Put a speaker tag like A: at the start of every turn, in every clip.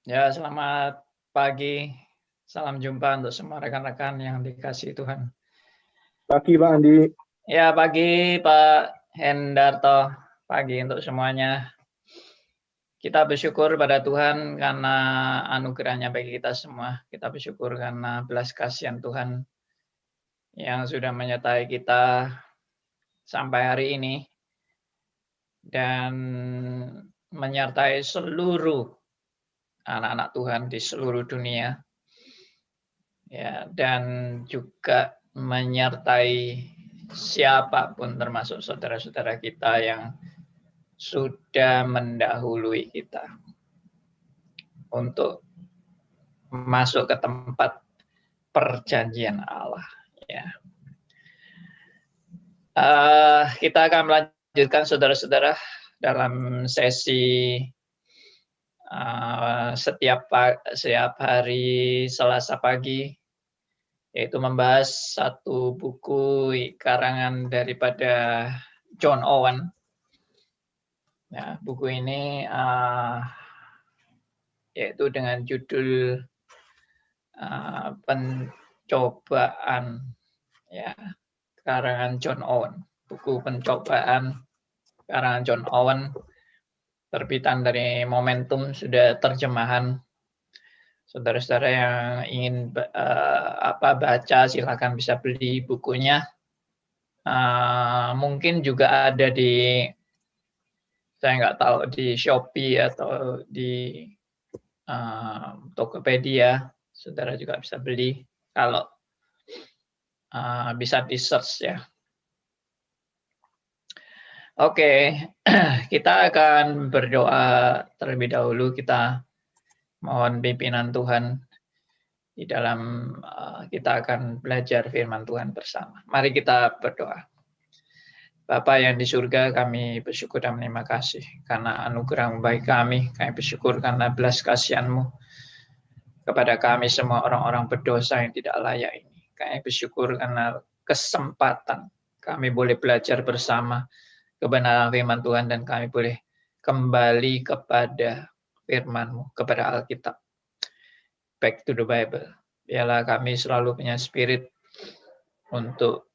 A: Ya, selamat pagi. Salam jumpa untuk semua rekan-rekan yang dikasihi Tuhan.
B: Pagi Pak Andi.
A: Ya, pagi Pak Hendarto. Pagi untuk semuanya. Kita bersyukur pada Tuhan karena anugerahnya bagi kita semua. Kita bersyukur karena belas kasihan Tuhan yang sudah menyertai kita sampai hari ini dan menyertai seluruh anak-anak Tuhan di seluruh dunia. Ya, dan juga menyertai siapapun termasuk saudara-saudara kita yang sudah mendahului kita untuk masuk ke tempat perjanjian Allah. Ya. Kita akan melanjutkan saudara-saudara dalam sesi setiap hari Selasa pagi, yaitu membahas satu buku karangan daripada John Owen. Nah, buku ini yaitu dengan judul Pencobaan, ya, karangan John Owen. Buku Pencobaan karangan John Owen, terbitan dari Momentum, sudah terjemahan. Saudara-saudara yang ingin baca, silakan bisa beli bukunya. Mungkin juga ada di, saya nggak tahu, di Shopee atau di Tokopedia. Saudara juga bisa beli kalau bisa di search ya. Oke, kita akan berdoa terlebih dahulu. Kita mohon pimpinan Tuhan di dalam kita akan belajar firman Tuhan bersama. Mari kita berdoa. Bapa yang di surga, kami bersyukur dan terima kasih karena anugerah-Mu bagi kami. Kami bersyukur karena belas kasihan-Mu kepada kami semua orang-orang berdosa yang tidak layak ini. Kami bersyukur karena kesempatan kami boleh belajar bersama kebenaran firman Tuhan dan kami boleh kembali kepada firman-Mu, kepada Alkitab. Back to the Bible. Biarlah kami selalu punya spirit untuk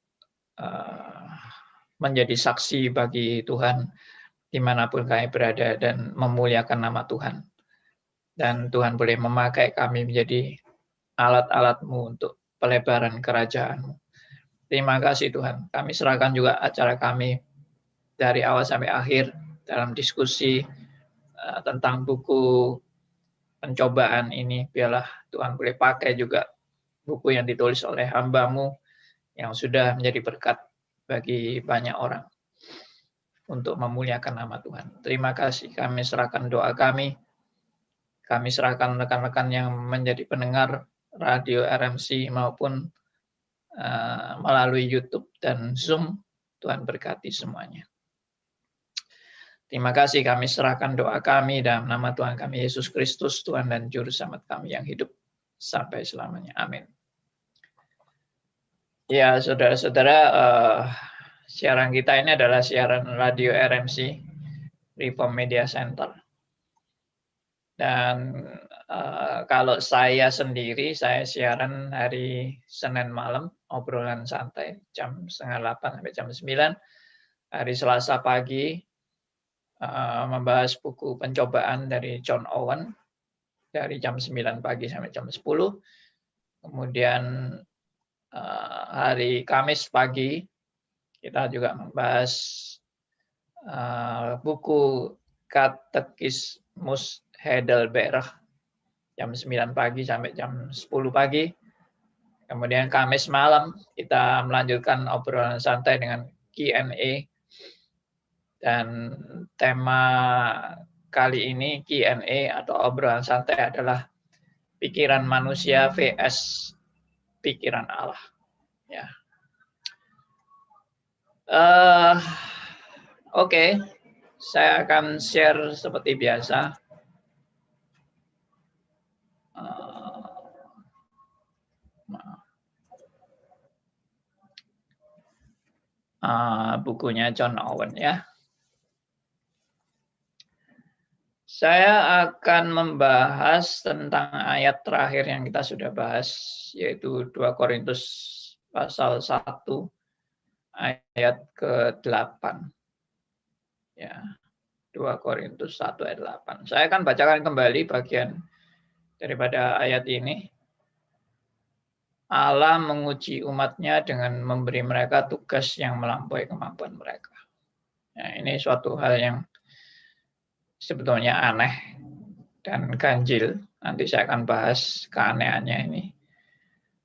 A: menjadi saksi bagi Tuhan dimanapun kami berada dan memuliakan nama Tuhan. Dan Tuhan boleh memakai kami menjadi alat-alat-Mu untuk pelebaran kerajaan-Mu. Terima kasih Tuhan. Kami serahkan juga acara kami dari awal sampai akhir dalam diskusi tentang buku pencobaan ini. Biarlah Tuhan boleh pakai juga buku yang ditulis oleh hamba-Mu yang sudah menjadi berkat bagi banyak orang untuk memuliakan nama Tuhan. Terima kasih. Kami serahkan doa kami. Kami serahkan rekan-rekan yang menjadi pendengar radio RMC maupun melalui YouTube dan Zoom. Tuhan berkati semuanya. Terima kasih, kami serahkan doa kami dalam nama Tuhan kami Yesus Kristus, Tuhan dan Juru Selamat kami yang hidup sampai selamanya. Amin. Ya, saudara-saudara, siaran kita ini adalah siaran radio RMC, Reform Media Center. Dan kalau saya sendiri, saya siaran hari Senin malam, obrolan santai, jam 7:30 sampai jam 9. Hari Selasa pagi, membahas buku pencobaan dari John Owen, dari jam 9 pagi sampai jam 10. Kemudian hari Kamis pagi, kita juga membahas buku Katekismus Heidelberg, jam 9 pagi sampai jam 10 pagi. Kemudian Kamis malam kita melanjutkan obrolan santai dengan Q&A. Dan tema kali ini Q&A atau obrolan santai adalah pikiran manusia vs pikiran Allah. Ya. Oke. Saya akan share seperti biasa. Bukunya John Owen ya. Saya akan membahas tentang ayat terakhir yang kita sudah bahas, yaitu 2 Korintus pasal 1 ayat ke-8. Ya, 2 Korintus 1 ayat 8. Saya akan bacakan kembali bagian daripada ayat ini. Allah menguji umatnya dengan memberi mereka tugas yang melampaui kemampuan mereka. Ya, ini suatu hal yang sebetulnya aneh dan ganjil. Nanti saya akan bahas keanehannya ini.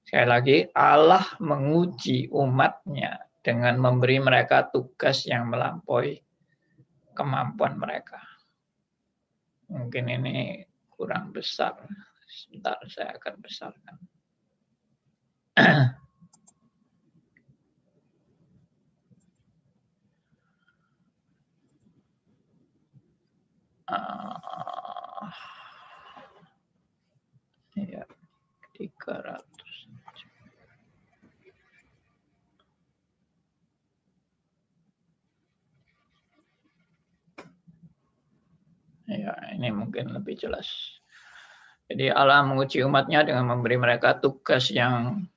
A: Sekali lagi, Allah menguji umatnya dengan memberi mereka tugas yang melampaui kemampuan mereka. Mungkin ini kurang besar. Sebentar, saya akan besarkan. Ya, 300. Ya, ini mungkin lebih jelas. Jadi Allah menguji umatnya dengan memberi mereka tugas yang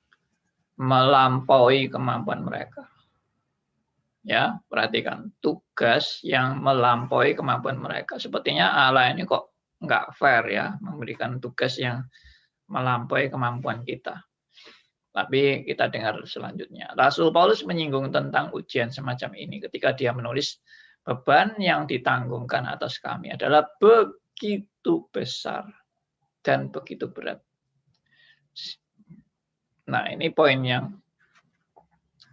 A: melampaui kemampuan mereka. Ya, perhatikan, tugas yang melampaui kemampuan mereka. Sepertinya Allah ini kok nggak fair ya, memberikan tugas yang melampaui kemampuan kita. Tapi kita dengar selanjutnya. Rasul Paulus menyinggung tentang ujian semacam ini ketika dia menulis, beban yang ditanggungkan atas kami adalah begitu besar dan begitu berat. Nah, ini poin yang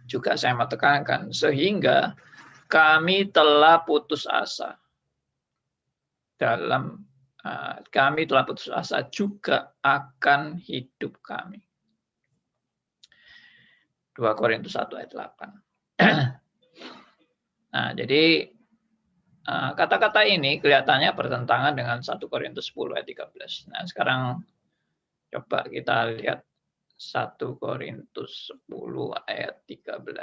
A: juga saya mau tekankan, sehingga kami telah putus asa juga akan hidup kami. 2 Korintus 1 ayat 8. Nah, jadi kata-kata ini kelihatannya bertentangan dengan 1 Korintus 10 ayat 13. Nah, sekarang coba kita lihat 1 Korintus 10 ayat 13.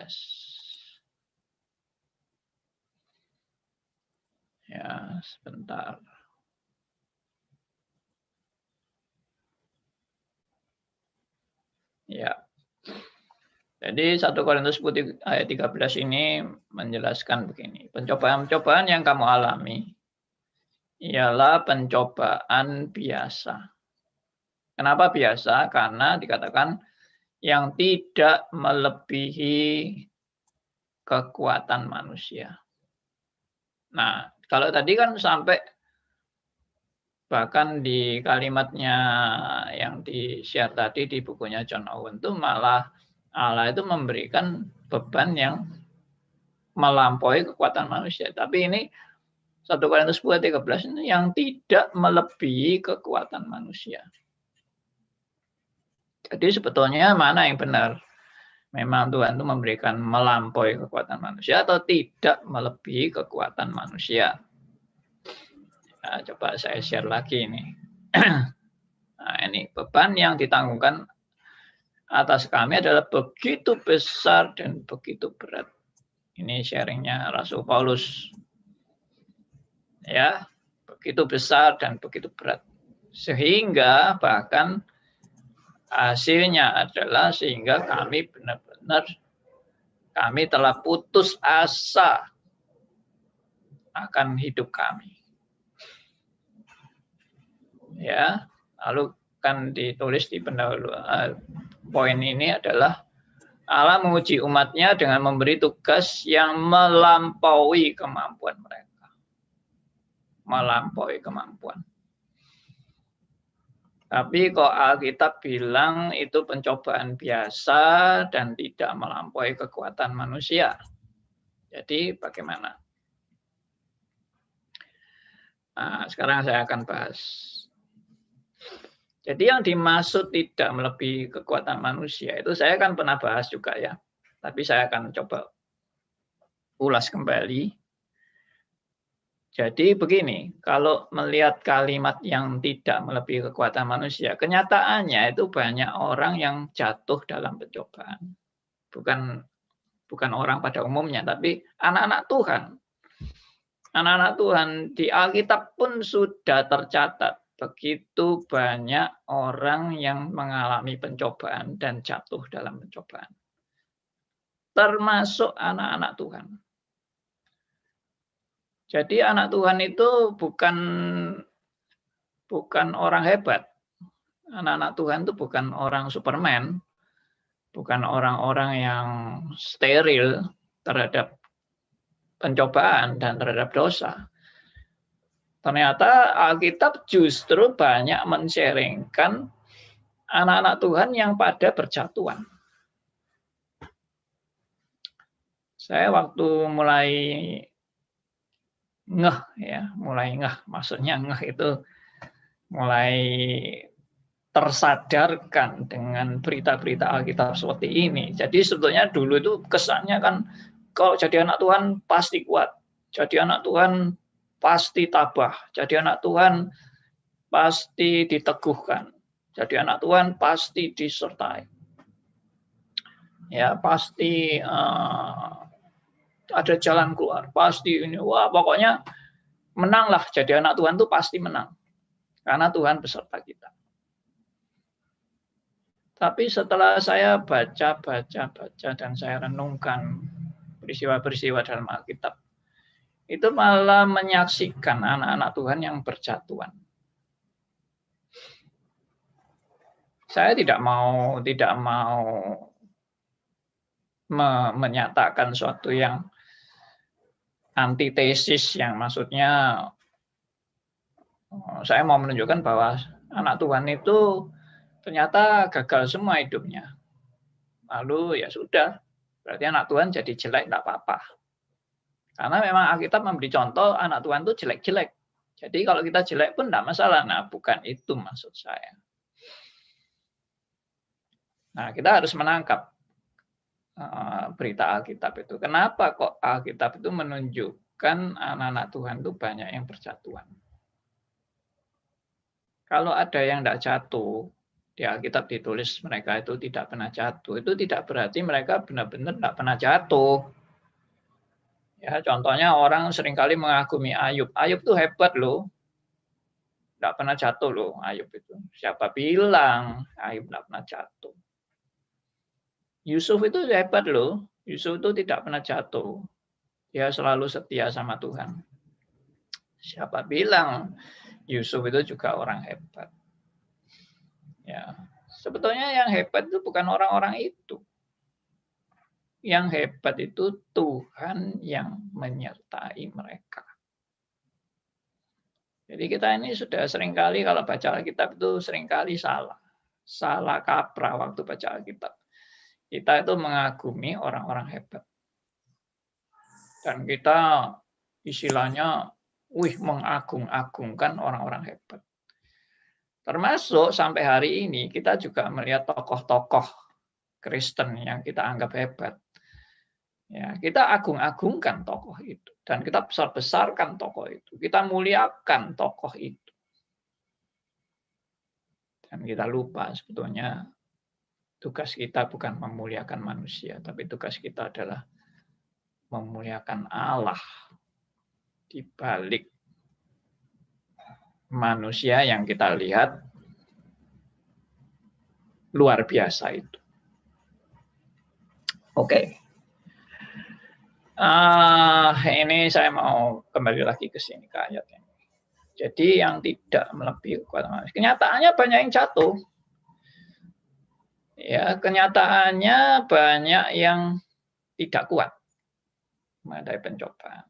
A: Ya, sebentar. Ya. Jadi 1 Korintus 10 ayat 13 ini menjelaskan begini. Pencobaan-pencobaan yang kamu alami ialah pencobaan biasa. Kenapa biasa? Karena dikatakan yang tidak melebihi kekuatan manusia. Nah, kalau tadi kan sampai bahkan di kalimatnya yang di-share tadi di bukunya John Owen itu malah Allah itu memberikan beban yang melampaui kekuatan manusia. Tapi ini 1 Korintus 10 13 ini yang tidak melebihi kekuatan manusia. Jadi sebetulnya mana yang benar? Memang Tuhan itu memberikan melampaui kekuatan manusia atau tidak melebihi kekuatan manusia. Nah, coba saya share lagi ini. Nah, ini beban yang ditanggungkan atas kami adalah begitu besar dan begitu berat. Ini sharingnya Rasul Paulus. Ya, begitu besar dan begitu berat. Sehingga bahkan hasilnya adalah sehingga kami benar-benar telah putus asa akan hidup kami. Ya, lalu kan ditulis di pendahuluan poin ini adalah Allah menguji umatnya dengan memberi tugas yang melampaui kemampuan mereka. Melampaui kemampuan. Tapi kok Alkitab bilang itu pencobaan biasa dan tidak melampaui kekuatan manusia. Jadi bagaimana? Nah, sekarang saya akan bahas. Jadi yang dimaksud tidak melebihi kekuatan manusia itu saya kan pernah bahas juga ya. Tapi saya akan coba ulas kembali. Jadi begini, kalau melihat kalimat yang tidak melebihi kekuatan manusia, kenyataannya itu banyak orang yang jatuh dalam pencobaan. Bukan orang pada umumnya, tapi anak-anak Tuhan. Anak-anak Tuhan, di Alkitab pun sudah tercatat begitu banyak orang yang mengalami pencobaan dan jatuh dalam pencobaan. Termasuk anak-anak Tuhan. Jadi anak Tuhan itu bukan orang hebat. Anak-anak Tuhan itu bukan orang Superman, bukan orang-orang yang steril terhadap pencobaan dan terhadap dosa. Ternyata Alkitab justru banyak men-sharingkan anak-anak Tuhan yang pada berjatuhan. Saya waktu mulai ngeh, maksudnya ngeh itu mulai tersadarkan dengan berita-berita Alkitab seperti ini. Jadi sebetulnya dulu itu kesannya kan kalau jadi anak Tuhan pasti kuat, jadi anak Tuhan pasti tabah, jadi anak Tuhan pasti diteguhkan, jadi anak Tuhan pasti disertai. Ya, pasti ada jalan keluar, pasti ini, wah pokoknya menanglah, jadi anak Tuhan itu pasti menang. Karena Tuhan beserta kita. Tapi setelah saya baca dan saya renungkan peristiwa-peristiwa dalam Alkitab, itu malah menyaksikan anak-anak Tuhan yang berjatuhan. Saya tidak mau menyatakan suatu yang antitesis, yang maksudnya saya mau menunjukkan bahwa anak Tuhan itu ternyata gagal semua hidupnya. Lalu ya sudah, berarti anak Tuhan jadi jelek, tidak apa-apa. Karena memang Alkitab memberi contoh anak Tuhan itu jelek-jelek. Jadi kalau kita jelek pun tidak masalah. Nah, bukan itu maksud saya. Nah, kita harus menangkap berita Alkitab itu. Kenapa kok Alkitab itu menunjukkan anak-anak Tuhan itu banyak yang berjatuhan? Kalau ada yang tidak jatuh, di Alkitab ditulis mereka itu tidak pernah jatuh. Itu tidak berarti mereka benar-benar tidak pernah jatuh. Ya, contohnya orang seringkali mengagumi Ayub. Ayub itu hebat loh. Tidak pernah jatuh loh Ayub itu. Siapa bilang Ayub tidak pernah jatuh? Yusuf itu hebat loh. Yusuf itu tidak pernah jatuh. Dia selalu setia sama Tuhan. Siapa bilang Yusuf itu juga orang hebat? Ya, sebetulnya yang hebat itu bukan orang-orang itu. Yang hebat itu Tuhan yang menyertai mereka. Jadi kita ini sudah seringkali kalau baca Alkitab itu seringkali salah kaprah waktu baca Alkitab. Kita itu mengagumi orang-orang hebat. Dan kita istilahnya mengagung-agungkan orang-orang hebat. Termasuk sampai hari ini kita juga melihat tokoh-tokoh Kristen yang kita anggap hebat. Ya, kita agung-agungkan tokoh itu. Dan kita besar-besarkan tokoh itu. Kita muliakan tokoh itu. Dan kita lupa sebetulnya tugas kita bukan memuliakan manusia. Tapi tugas kita adalah memuliakan Allah di balik manusia yang kita lihat luar biasa itu. Oke. Ini saya mau kembali lagi ke sini ke ayat ini. Jadi yang tidak melebihi kekuatan manusia. Kenyataannya banyak yang jatuh. Ya, kenyataannya banyak yang tidak kuat menghadapi pencobaan.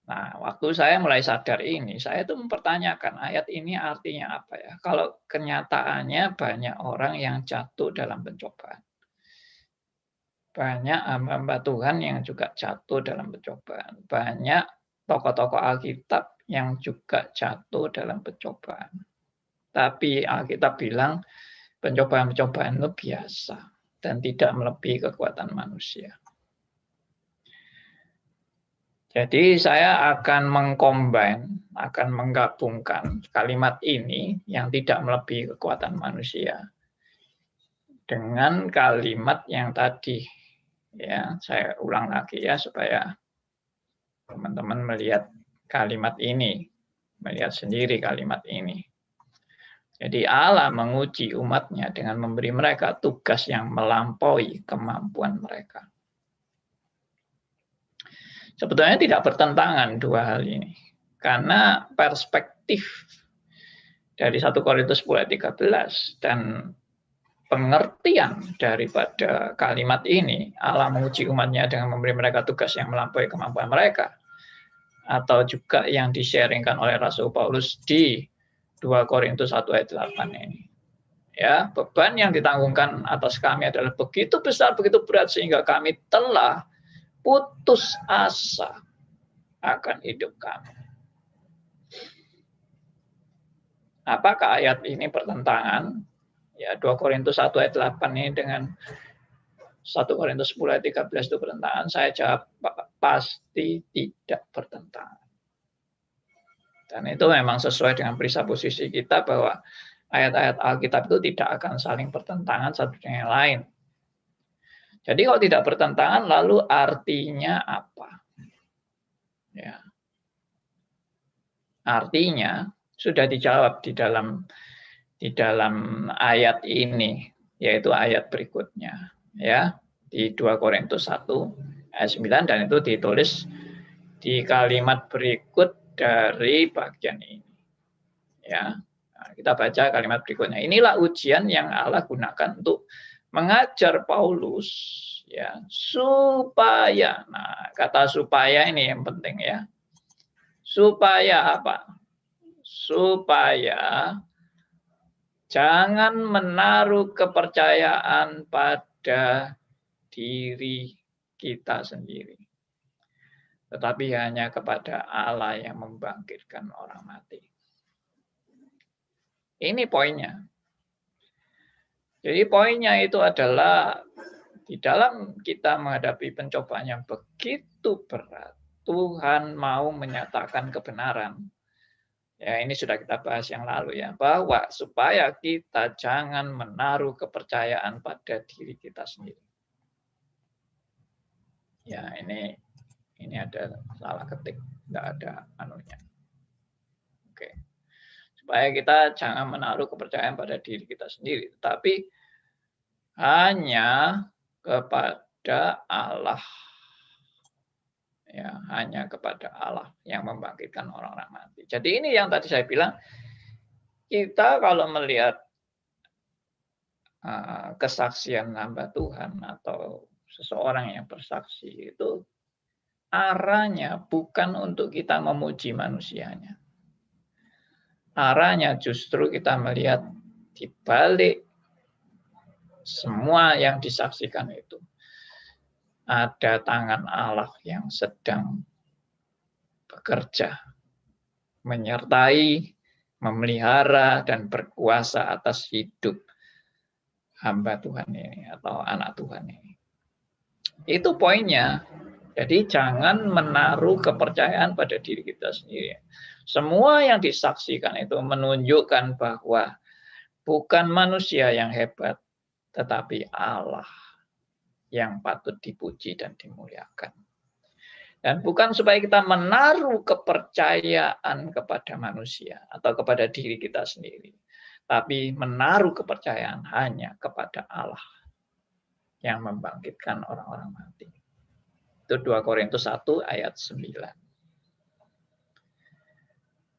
A: Nah, waktu saya mulai sadar ini, saya itu mempertanyakan ayat ini artinya apa ya? Kalau kenyataannya banyak orang yang jatuh dalam pencobaan. Banyak hamba-hamba Tuhan yang juga jatuh dalam pencobaan. Banyak tokoh-tokoh Alkitab yang juga jatuh dalam pencobaan. Tapi Alkitab bilang pencobaan-pencobaan itu biasa dan tidak melebihi kekuatan manusia. Jadi saya akan akan menggabungkan kalimat ini yang tidak melebihi kekuatan manusia dengan kalimat yang tadi. Ya, saya ulang lagi ya supaya Teman-teman melihat kalimat ini, melihat sendiri kalimat ini. Jadi Allah menguji umatnya dengan memberi mereka tugas yang melampaui kemampuan mereka. Sebetulnya tidak bertentangan dua hal ini. Karena perspektif dari 1 Korintus 10 ayat 13 dan pengertian daripada kalimat ini, Allah menguji umatnya dengan memberi mereka tugas yang melampaui kemampuan mereka, atau juga yang di-sharingkan oleh Rasul Paulus di 2 Korintus 1 ayat 8 ini. Ya, beban yang ditanggungkan atas kami adalah begitu besar, begitu berat sehingga kami telah putus asa akan hidup kami. Apakah ayat ini bertentangan? Ya, 2 Korintus 1 ayat 8 ini dengan 1 Korintus 10 ayat 13 itu bertentangan? Saya jawab pasti tidak bertentangan. Dan itu memang sesuai dengan presupposisi kita bahwa ayat-ayat Alkitab itu tidak akan saling bertentangan satu dengan yang lain. Jadi kalau tidak bertentangan, lalu artinya apa? Ya. Artinya sudah dijawab di dalam ayat ini, yaitu ayat berikutnya, ya, di 2 Korintus 1 ayat 9, dan itu ditulis di kalimat berikut dari bagian ini. Ya. Nah, kita baca kalimat berikutnya. Inilah ujian yang Allah gunakan untuk mengajar Paulus, ya, supaya, nah, kata supaya ini yang penting, ya. Supaya apa? Supaya jangan menaruh kepercayaan pada diri kita sendiri, tetapi hanya kepada Allah yang membangkitkan orang mati. Ini poinnya. Jadi poinnya itu adalah di dalam kita menghadapi pencobaan yang begitu berat, Tuhan mau menyatakan kebenaran. Ya, ini sudah kita bahas yang lalu, ya, bahwa supaya kita jangan menaruh kepercayaan pada diri kita sendiri. Ya, ini ada salah ketik, tidak ada anunya. Oke. Supaya kita jangan menaruh kepercayaan pada diri kita sendiri, tetapi hanya kepada Allah. Ya, hanya kepada Allah yang membangkitkan orang-orang mati. Jadi ini yang tadi saya bilang, kita kalau melihat kesaksian hamba Tuhan atau seseorang yang bersaksi, itu arahnya bukan untuk kita memuji manusianya. Arahnya justru kita melihat di balik semua yang disaksikan itu ada tangan Allah yang sedang bekerja, menyertai, memelihara, dan berkuasa atas hidup hamba Tuhan ini atau anak Tuhan ini. Itu poinnya. Jadi jangan menaruh kepercayaan pada diri kita sendiri. Semua yang disaksikan itu menunjukkan bahwa bukan manusia yang hebat, tetapi Allah yang patut dipuji dan dimuliakan. Dan bukan supaya kita menaruh kepercayaan kepada manusia atau kepada diri kita sendiri, tapi menaruh kepercayaan hanya kepada Allah yang membangkitkan orang-orang mati. Itu 2 Korintus 1 ayat 9.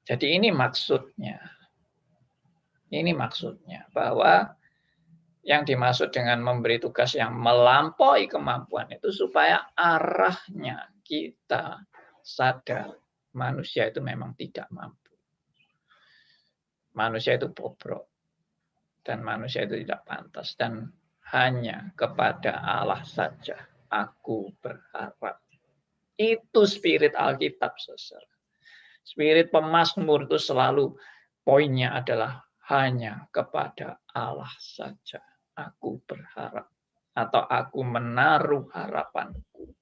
A: Jadi ini maksudnya. Ini maksudnya bahwa yang dimaksud dengan memberi tugas yang melampaui kemampuan itu supaya arahnya kita sadar manusia itu memang tidak mampu. Manusia itu bobrok. Dan manusia itu tidak pantas. Dan hanya kepada Allah saja aku berharap. Itu spirit Alkitab, saudara. Spirit pemazmur itu selalu poinnya adalah hanya kepada Allah saja aku berharap, atau aku menaruh harapanku.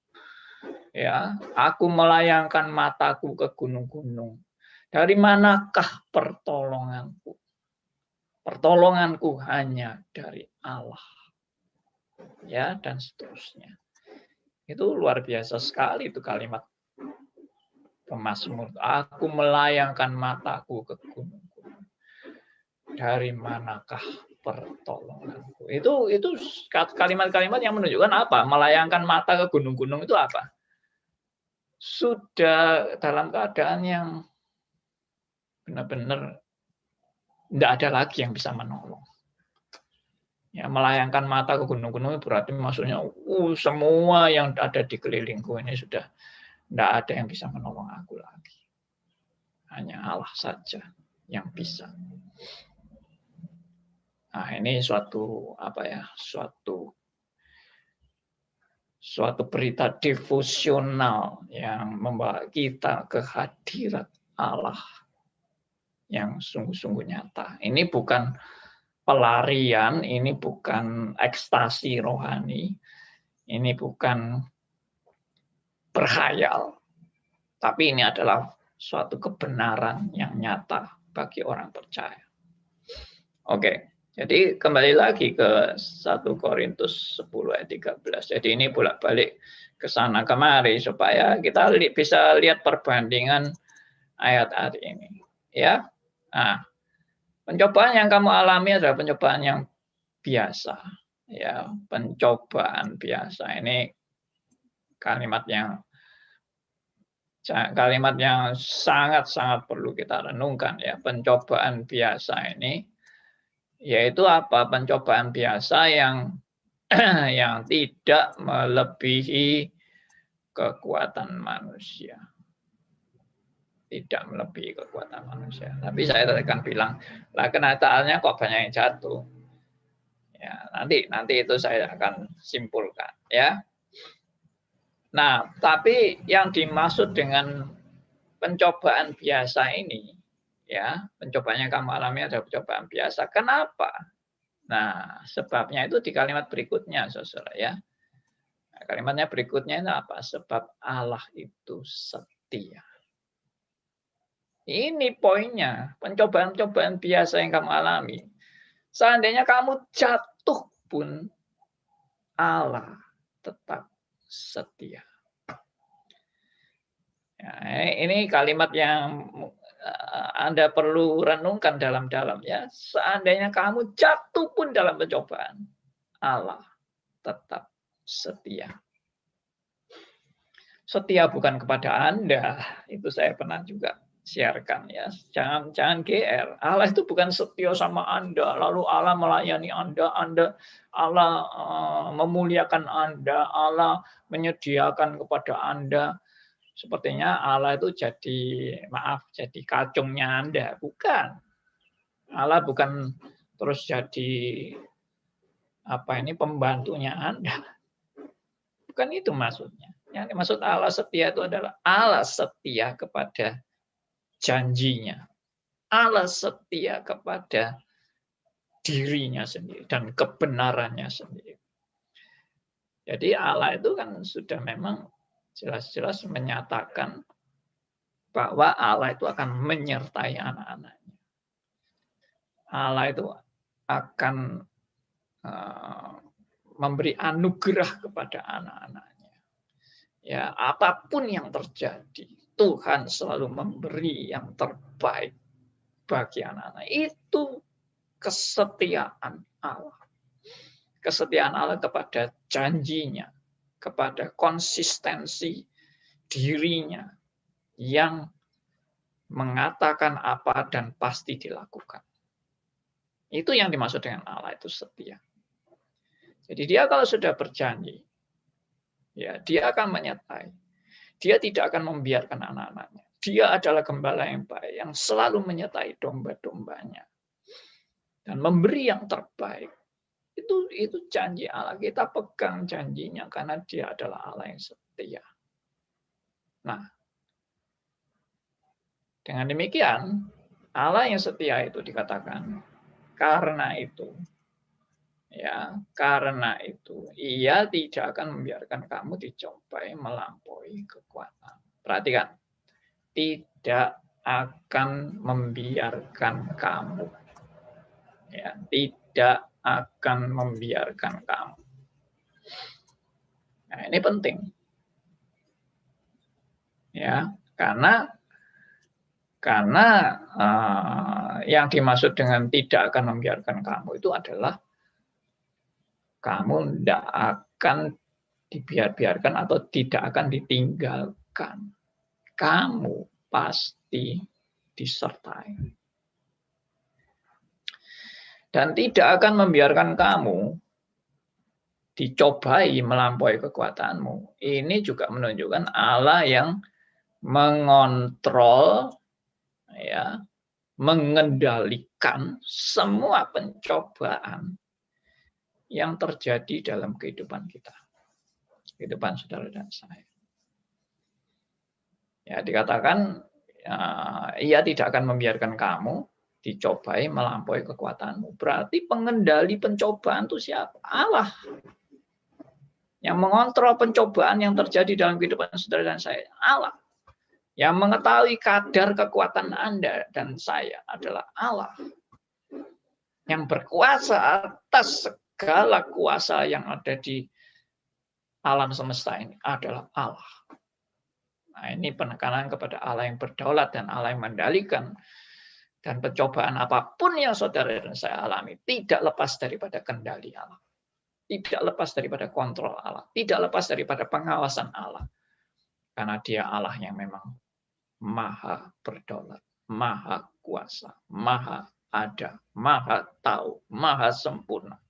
A: Ya, aku melayangkan mataku ke gunung-gunung. Dari manakah pertolonganku? Pertolonganku hanya dari Allah. Ya, dan seterusnya. Itu luar biasa sekali itu kalimat. Pemazmur, aku melayangkan mataku ke gunung-gunung. Dari manakah pertolonganku? Itu kalimat-kalimat yang menunjukkan apa? Melayangkan mata ke gunung-gunung itu apa? Sudah dalam keadaan yang benar-benar tidak ada lagi yang bisa menolong. Ya, melayangkan mata ke gunung-gunung berarti maksudnya semua yang ada di kelilingku ini sudah tidak ada yang bisa menolong aku lagi. Hanya Allah saja yang bisa. Nah, ini suatu berita devosional yang membawa kita ke hadirat Allah yang sungguh-sungguh nyata. Ini bukan pelarian, ini bukan ekstasi rohani, ini bukan berkhayal, tapi ini adalah suatu kebenaran yang nyata bagi orang percaya. Oke, jadi kembali lagi ke 1 Korintus 10 ayat 13. Jadi ini bolak-balik ke sana kemari supaya kita bisa lihat perbandingan ayat-ayat ini. Ya, nah, pencobaan yang kamu alami adalah pencobaan yang biasa. Ya, pencobaan biasa. Ini kalimat yang sangat-sangat perlu kita renungkan ya. Pencobaan biasa ini yaitu apa? Pencobaan biasa yang yang tidak melebihi kekuatan manusia. Tidak melebihi kekuatan manusia. Tapi saya akan bilang, lah kenyataannya kok banyak yang jatuh. Ya, nanti itu saya akan simpulkan ya. Nah, tapi yang dimaksud dengan pencobaan biasa ini, ya, pencobaan yang kamu alami adalah pencobaan biasa. Kenapa? Nah, sebabnya itu di kalimat berikutnya, saudara ya. Nah, kalimatnya berikutnya itu apa? Sebab Allah itu setia. Ini poinnya, pencobaan-pencobaan biasa yang kamu alami. Seandainya kamu jatuh pun, Allah tetap setia. Ya, ini kalimat yang Anda perlu renungkan dalam-dalam ya. Seandainya kamu jatuh pun dalam pencobaan, Allah tetap setia. Setia bukan kepada Anda, itu saya pernah juga siarkan ya. Jangan GR. Allah itu bukan setia sama Anda, lalu Allah melayani Anda, Allah memuliakan Anda, Allah menyediakan kepada Anda. Sepertinya Allah itu jadi kacungnya Anda, bukan. Allah bukan terus jadi pembantunya Anda. Bukan itu maksudnya. Yang dimaksud Allah setia itu adalah Allah setia kepada janjinya. Allah setia kepada dirinya sendiri dan kebenarannya sendiri. Jadi Allah itu kan sudah memang jelas-jelas menyatakan bahwa Allah itu akan menyertai anak-anaknya. Allah itu akan memberi anugerah kepada anak-anaknya. Ya, apapun yang terjadi, Tuhan selalu memberi yang terbaik bagi anak-anak. Itu kesetiaan Allah. Kesetiaan Allah kepada janjinya, kepada konsistensi dirinya yang mengatakan apa dan pasti dilakukan. Itu yang dimaksud dengan Allah itu setia. Jadi dia kalau sudah berjanji, ya dia akan menyertai. Dia tidak akan membiarkan anak-anaknya. Dia adalah gembala yang baik, yang selalu menyertai domba-dombanya. Dan memberi yang terbaik. Itu janji Allah. Kita pegang janjinya karena dia adalah Allah yang setia. Nah, dengan demikian, Allah yang setia itu dikatakan, karena itu, ia tidak akan membiarkan kamu dicobai melampaui kekuatan. Perhatikan, tidak akan membiarkan kamu. Ya, tidak akan membiarkan kamu. Nah, ini penting. Ya, Karena yang dimaksud dengan tidak akan membiarkan kamu itu adalah kamu tidak akan dibiarkan atau tidak akan ditinggalkan. Kamu pasti disertai. Dan tidak akan membiarkan kamu dicobai melampaui kekuatanmu. Ini juga menunjukkan Allah yang mengontrol, ya, mengendalikan semua pencobaan yang terjadi dalam kehidupan kita, kehidupan saudara dan saya. Ya, dikatakan ia tidak akan membiarkan kamu dicobai melampaui kekuatanmu. Berarti pengendali pencobaan itu siapa? Allah. Yang mengontrol pencobaan yang terjadi dalam kehidupan saudara dan saya. Allah. Yang mengetahui kadar kekuatan Anda dan saya adalah Allah. Yang berkuasa atas segala kuasa yang ada di alam semesta ini adalah Allah. Nah, ini penekanan kepada Allah yang berdaulat dan Allah yang mendalikan. Dan pencobaan apapun yang saudara dan saya alami tidak lepas daripada kendali Allah. Tidak lepas daripada kontrol Allah. Tidak lepas daripada pengawasan Allah. Karena dia Allah yang memang maha berdaulat, maha kuasa, maha ada, maha tahu, maha sempurna.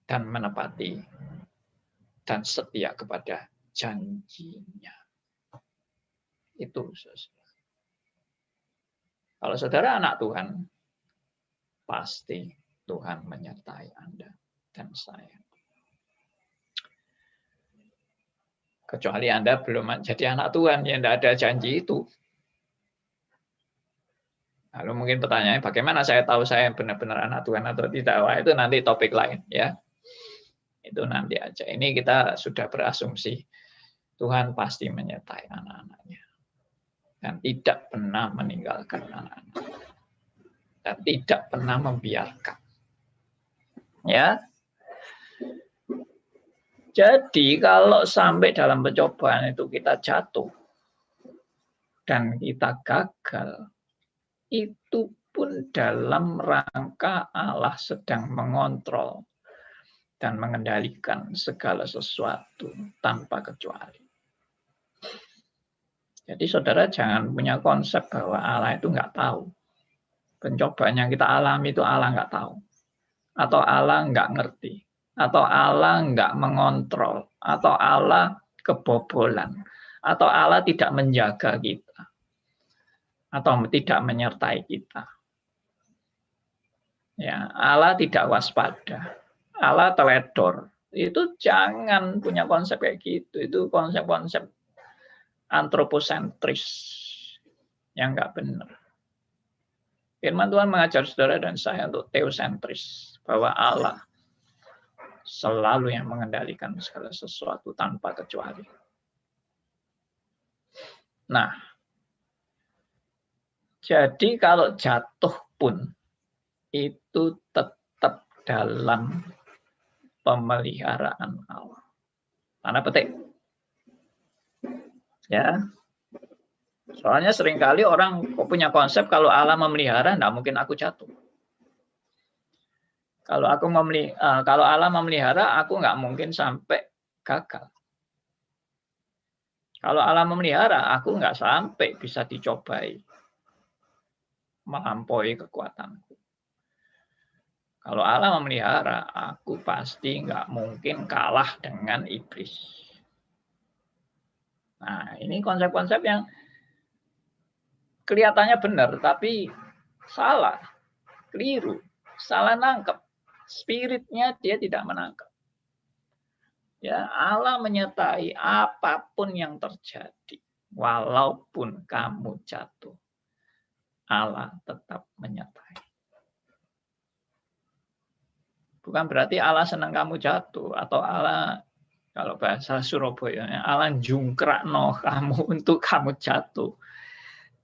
A: Dan menepati dan setia kepada janjinya. Itu saudara. Kalau saudara anak Tuhan, pasti Tuhan menyertai Anda dan saya. Kecuali Anda belum jadi anak Tuhan, yang tidak ada janji itu. Lalu mungkin pertanyaannya, bagaimana saya tahu saya benar-benar anak Tuhan atau tidak? Wah, itu nanti topik lain, ya. Itu nanti aja. Ini kita sudah berasumsi Tuhan pasti menyertai anak-anaknya. Dan tidak pernah meninggalkan anak-anak. Dan tidak pernah membiarkan. Ya. Jadi kalau sampai dalam pencobaan itu kita jatuh dan kita gagal, itu pun dalam rangka Allah sedang mengontrol dan mengendalikan segala sesuatu tanpa kecuali. Jadi saudara jangan punya konsep bahwa Allah itu nggak tahu. Pencobaan yang kita alami itu Allah nggak tahu. Atau Allah nggak ngerti. Atau Allah nggak mengontrol. Atau Allah kebobolan. Atau Allah tidak menjaga kita. Atau tidak menyertai kita. Ya, Allah tidak waspada. Allah teledor. Itu jangan punya konsep kayak gitu. Itu konsep-konsep antroposentris yang nggak benar. Firman Tuhan mengajar saudara dan saya untuk teosentris, bahwa Allah selalu yang mengendalikan segala sesuatu tanpa kecuali. Nah, jadi kalau jatuh pun itu tetap dalam pemeliharaan Allah. Tanda petik. Ya. Soalnya seringkali orang punya konsep kalau Allah memelihara, enggak mungkin aku jatuh. Kalau Allah memelihara, aku enggak mungkin sampai gagal. Kalau Allah memelihara, aku enggak sampai bisa dicobai melampaui kekuatanku. Kalau Allah memelihara, aku pasti enggak mungkin kalah dengan iblis. Nah, ini konsep-konsep yang kelihatannya benar, tapi salah, keliru, salah nangkep. Spiritnya dia tidak menangkap. Ya, Allah menyertai apapun yang terjadi, walaupun kamu jatuh, Allah tetap menyertai. Bukan berarti Allah senang kamu jatuh atau Allah, kalau bahasa Surabaya, Allah jungkrakno kamu untuk kamu jatuh.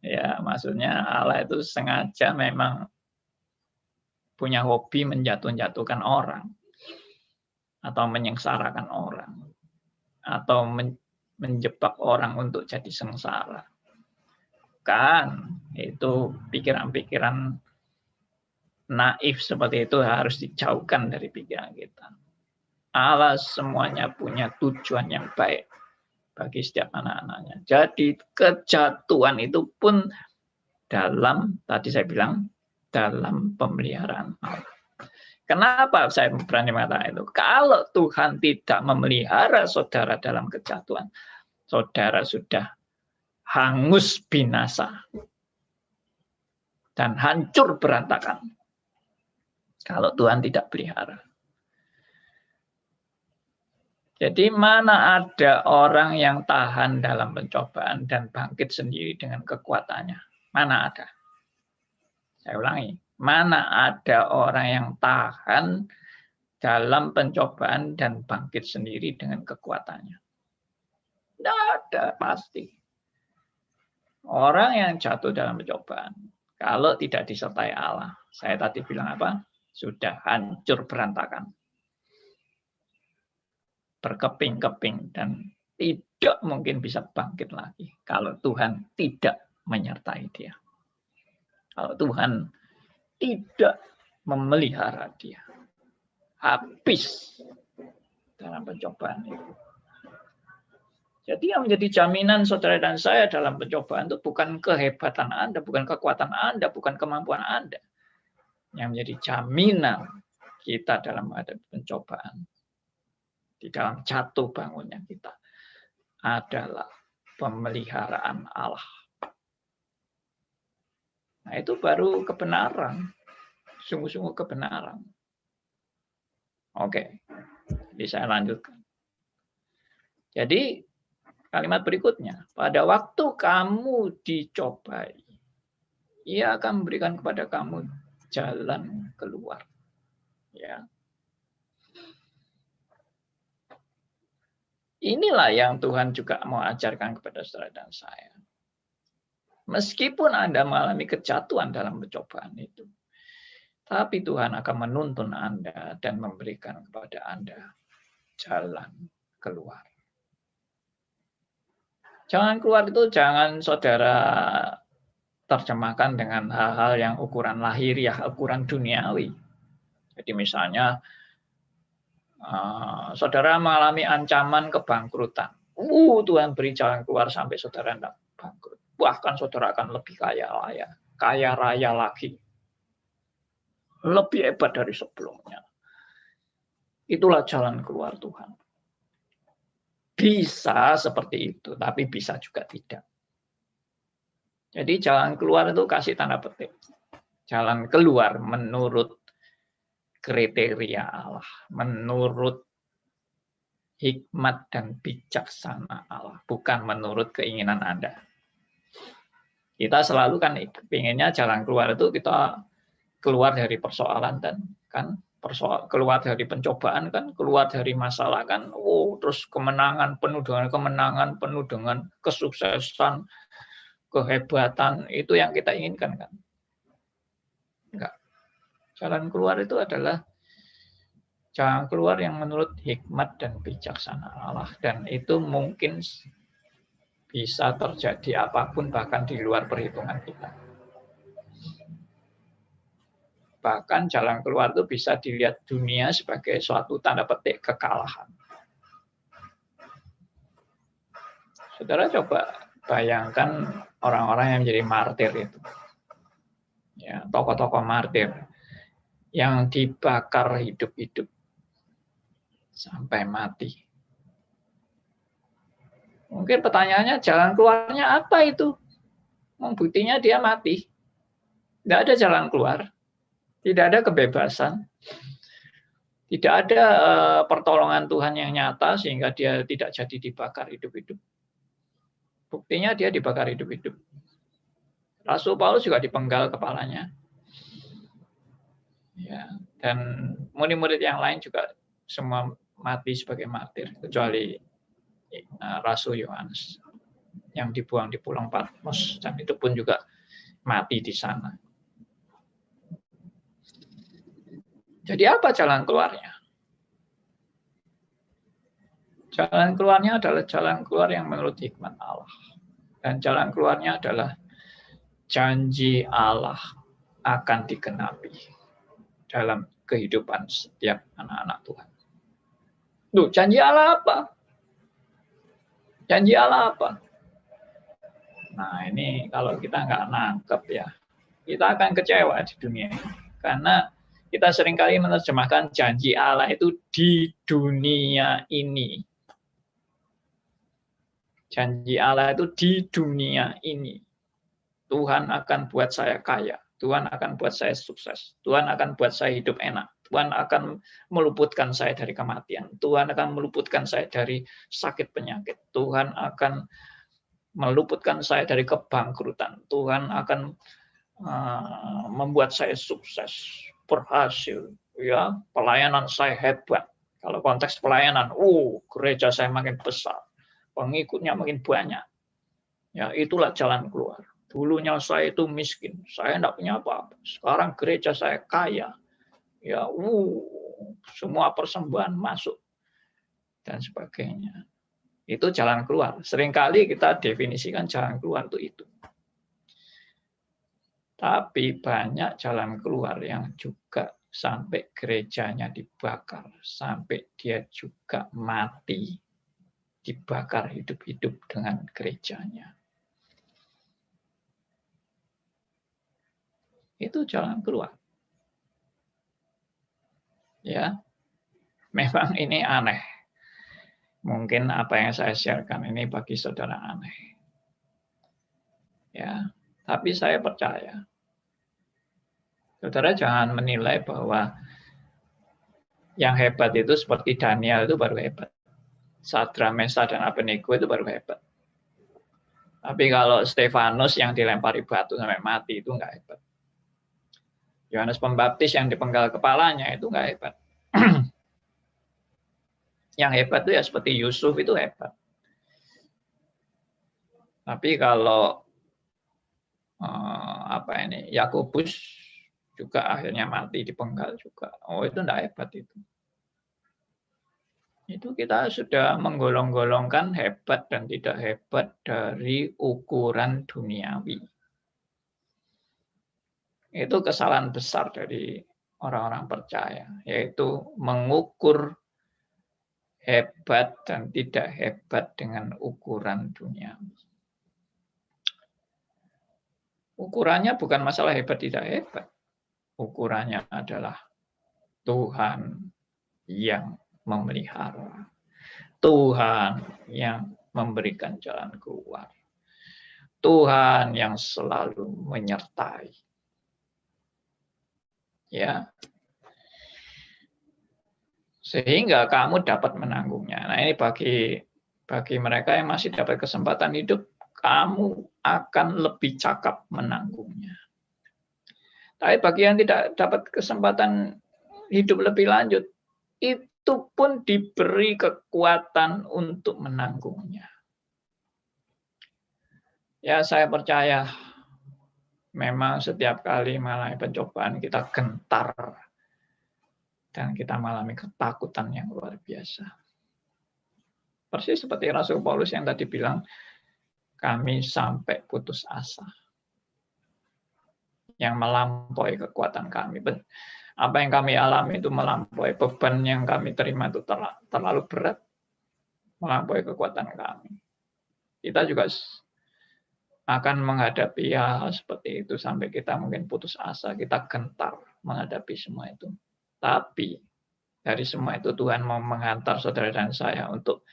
A: Ya, maksudnya Allah itu sengaja memang punya hobi menjatuh-jatuhkan orang atau menyengsarakan orang atau menjebak orang untuk jadi sengsara. Kan itu pikiran-pikiran naif seperti itu harus dijauhkan dari pikiran kita. Allah semuanya punya tujuan yang baik bagi setiap anak-anaknya. Jadi kejatuhan itu pun dalam, tadi saya bilang, dalam pemeliharaan Allah. Kenapa saya berani mengatakan itu? Kalau Tuhan tidak memelihara saudara dalam kejatuhan, saudara sudah hangus binasa dan hancur berantakan. Kalau Tuhan tidak pelihara. Jadi mana ada orang yang tahan dalam pencobaan dan bangkit sendiri dengan kekuatannya? Mana ada? Saya ulangi, mana ada orang yang tahan dalam pencobaan dan bangkit sendiri dengan kekuatannya? Tidak ada, pasti. Orang yang jatuh dalam pencobaan, kalau tidak disertai Allah, saya tadi bilang apa? Sudah hancur berantakan. Berkeping-keping dan tidak mungkin bisa bangkit lagi kalau Tuhan tidak menyertai dia. Kalau Tuhan tidak memelihara dia, habis dalam pencobaan itu. Jadi yang menjadi jaminan saudara dan saya dalam pencobaan itu bukan kehebatan Anda, bukan kekuatan Anda, bukan kemampuan Anda. Yang menjadi jaminan kita dalam menghadapi pencobaan, di dalam jatuh bangunnya kita, adalah pemeliharaan Allah. Nah itu baru kebenaran, sungguh-sungguh kebenaran. Oke, jadi saya lanjutkan. Jadi kalimat berikutnya, pada waktu kamu dicobai, Ia akan memberikan kepada kamu jalan keluar. Ya. Inilah yang Tuhan juga mau ajarkan kepada saudara dan saya. Meskipun Anda mengalami kejatuhan dalam pencobaan itu, tapi Tuhan akan menuntun Anda dan memberikan kepada Anda jalan keluar. Jalan keluar itu jangan saudara terjemahkan dengan hal-hal yang ukuran lahiriah, ukuran duniawi. Jadi misalnya, saudara mengalami ancaman kebangkrutan. Tuhan beri jalan keluar sampai saudara tidak bangkrut. Bahkan saudara akan lebih kaya raya lagi. Lebih hebat dari sebelumnya. Itulah jalan keluar Tuhan. Bisa seperti itu, tapi bisa juga tidak. Jadi jalan keluar itu kasih tanda petik. Jalan keluar menurut kriteria Allah, menurut hikmat dan bijaksana Allah, bukan menurut keinginan Anda. Kita selalu kan inginnya jalan keluar itu kita keluar dari persoalan dan kan keluar dari pencobaan kan, keluar dari masalah kan, terus kemenangan, penuh dengan kesuksesan, kehebatan, itu yang kita inginkan kan. Enggak. Jalan keluar itu adalah jalan keluar yang menurut hikmat dan bijaksana Allah, dan itu mungkin bisa terjadi apapun bahkan di luar perhitungan kita. Bahkan jalan keluar itu bisa dilihat dunia sebagai suatu tanda petik kekalahan. Saudara coba bayangkan orang-orang yang menjadi martir itu. Ya, tokoh-tokoh martir yang dibakar hidup-hidup sampai mati. Mungkin pertanyaannya jalan keluarnya apa itu? Buktinya dia mati. Tidak ada jalan keluar. Tidak ada kebebasan. Tidak ada pertolongan Tuhan yang nyata sehingga dia tidak jadi dibakar hidup-hidup. Buktinya dia dibakar hidup-hidup. Rasul Paulus juga dipenggal kepalanya. Ya, dan murid-murid yang lain juga semua mati sebagai martir, kecuali Rasul Yohanes yang dibuang di Pulau Patmos, dan itu pun juga mati di sana. Jadi apa jalan keluarnya? Jalan keluarnya adalah jalan keluar yang menurut hikmat Allah. Dan jalan keluarnya adalah janji Allah akan digenapi dalam kehidupan setiap anak-anak Tuhan. Loh, janji Allah apa? Janji Allah apa? Nah, ini kalau kita nggak nangkep ya, kita akan kecewa di dunia ini. Karena kita seringkali menerjemahkan janji Allah itu di dunia ini. Janji Allah itu di dunia ini. Tuhan akan buat saya kaya. Tuhan akan buat saya sukses. Tuhan akan buat saya hidup enak. Tuhan akan meluputkan saya dari kematian. Tuhan akan meluputkan saya dari sakit penyakit. Tuhan akan meluputkan saya dari kebangkrutan. Tuhan akan membuat saya sukses, berhasil. Ya, pelayanan saya hebat. Kalau konteks pelayanan, gereja saya makin besar. Pengikutnya makin banyak. Ya, itulah jalan keluar. Dulunya saya itu miskin, saya tidak punya apa-apa. Sekarang gereja saya kaya. Ya, semua persembahan masuk dan sebagainya. Itu jalan keluar. Seringkali kita definisikan jalan keluar itu. Tapi banyak jalan keluar yang juga sampai gerejanya dibakar, sampai dia juga mati. Dibakar hidup-hidup dengan gerejanya. Itu jalan keluar. Ya, memang ini aneh. Mungkin apa yang saya sharekan ini bagi saudara aneh. Ya, tapi saya percaya. Saudara jangan menilai bahwa yang hebat itu seperti Daniel itu baru hebat. Sadra, Mesa, dan Abednego itu baru hebat. Tapi kalau Stefanus yang dilempari batu sampai mati itu nggak hebat. Yohanes Pembaptis yang dipenggal kepalanya itu nggak hebat. Yang hebat itu ya seperti Yusuf itu hebat. Tapi kalau Yakobus juga akhirnya mati dipenggal juga. Itu nggak hebat itu. Itu kita sudah menggolong-golongkan hebat dan tidak hebat dari ukuran duniawi. Itu kesalahan besar dari orang-orang percaya, yaitu mengukur hebat dan tidak hebat dengan ukuran duniawi. Ukurannya bukan masalah hebat tidak hebat. Ukurannya adalah Tuhan yang memelihara. Tuhan yang memberikan jalan keluar. Tuhan yang selalu menyertai. Ya. Sehingga kamu dapat menanggungnya. Nah, ini bagi mereka yang masih dapat kesempatan hidup, kamu akan lebih cakap menanggungnya. Tapi bagi yang tidak dapat kesempatan hidup lebih lanjut, itu pun diberi kekuatan untuk menanggungnya. Ya, saya percaya memang setiap kali mengalami pencobaan kita gentar dan kita mengalami ketakutan yang luar biasa. Persis seperti Rasul Paulus yang tadi bilang, kami sampai putus asa. Yang melampaui kekuatan kami. Apa yang kami alami itu melampaui, beban yang kami terima itu terlalu berat, melampaui kekuatan kami. Kita juga akan menghadapi hal seperti itu sampai kita mungkin putus asa, kita gentar menghadapi semua itu. Tapi dari semua itu Tuhan mau menghantar saudara dan saya untuk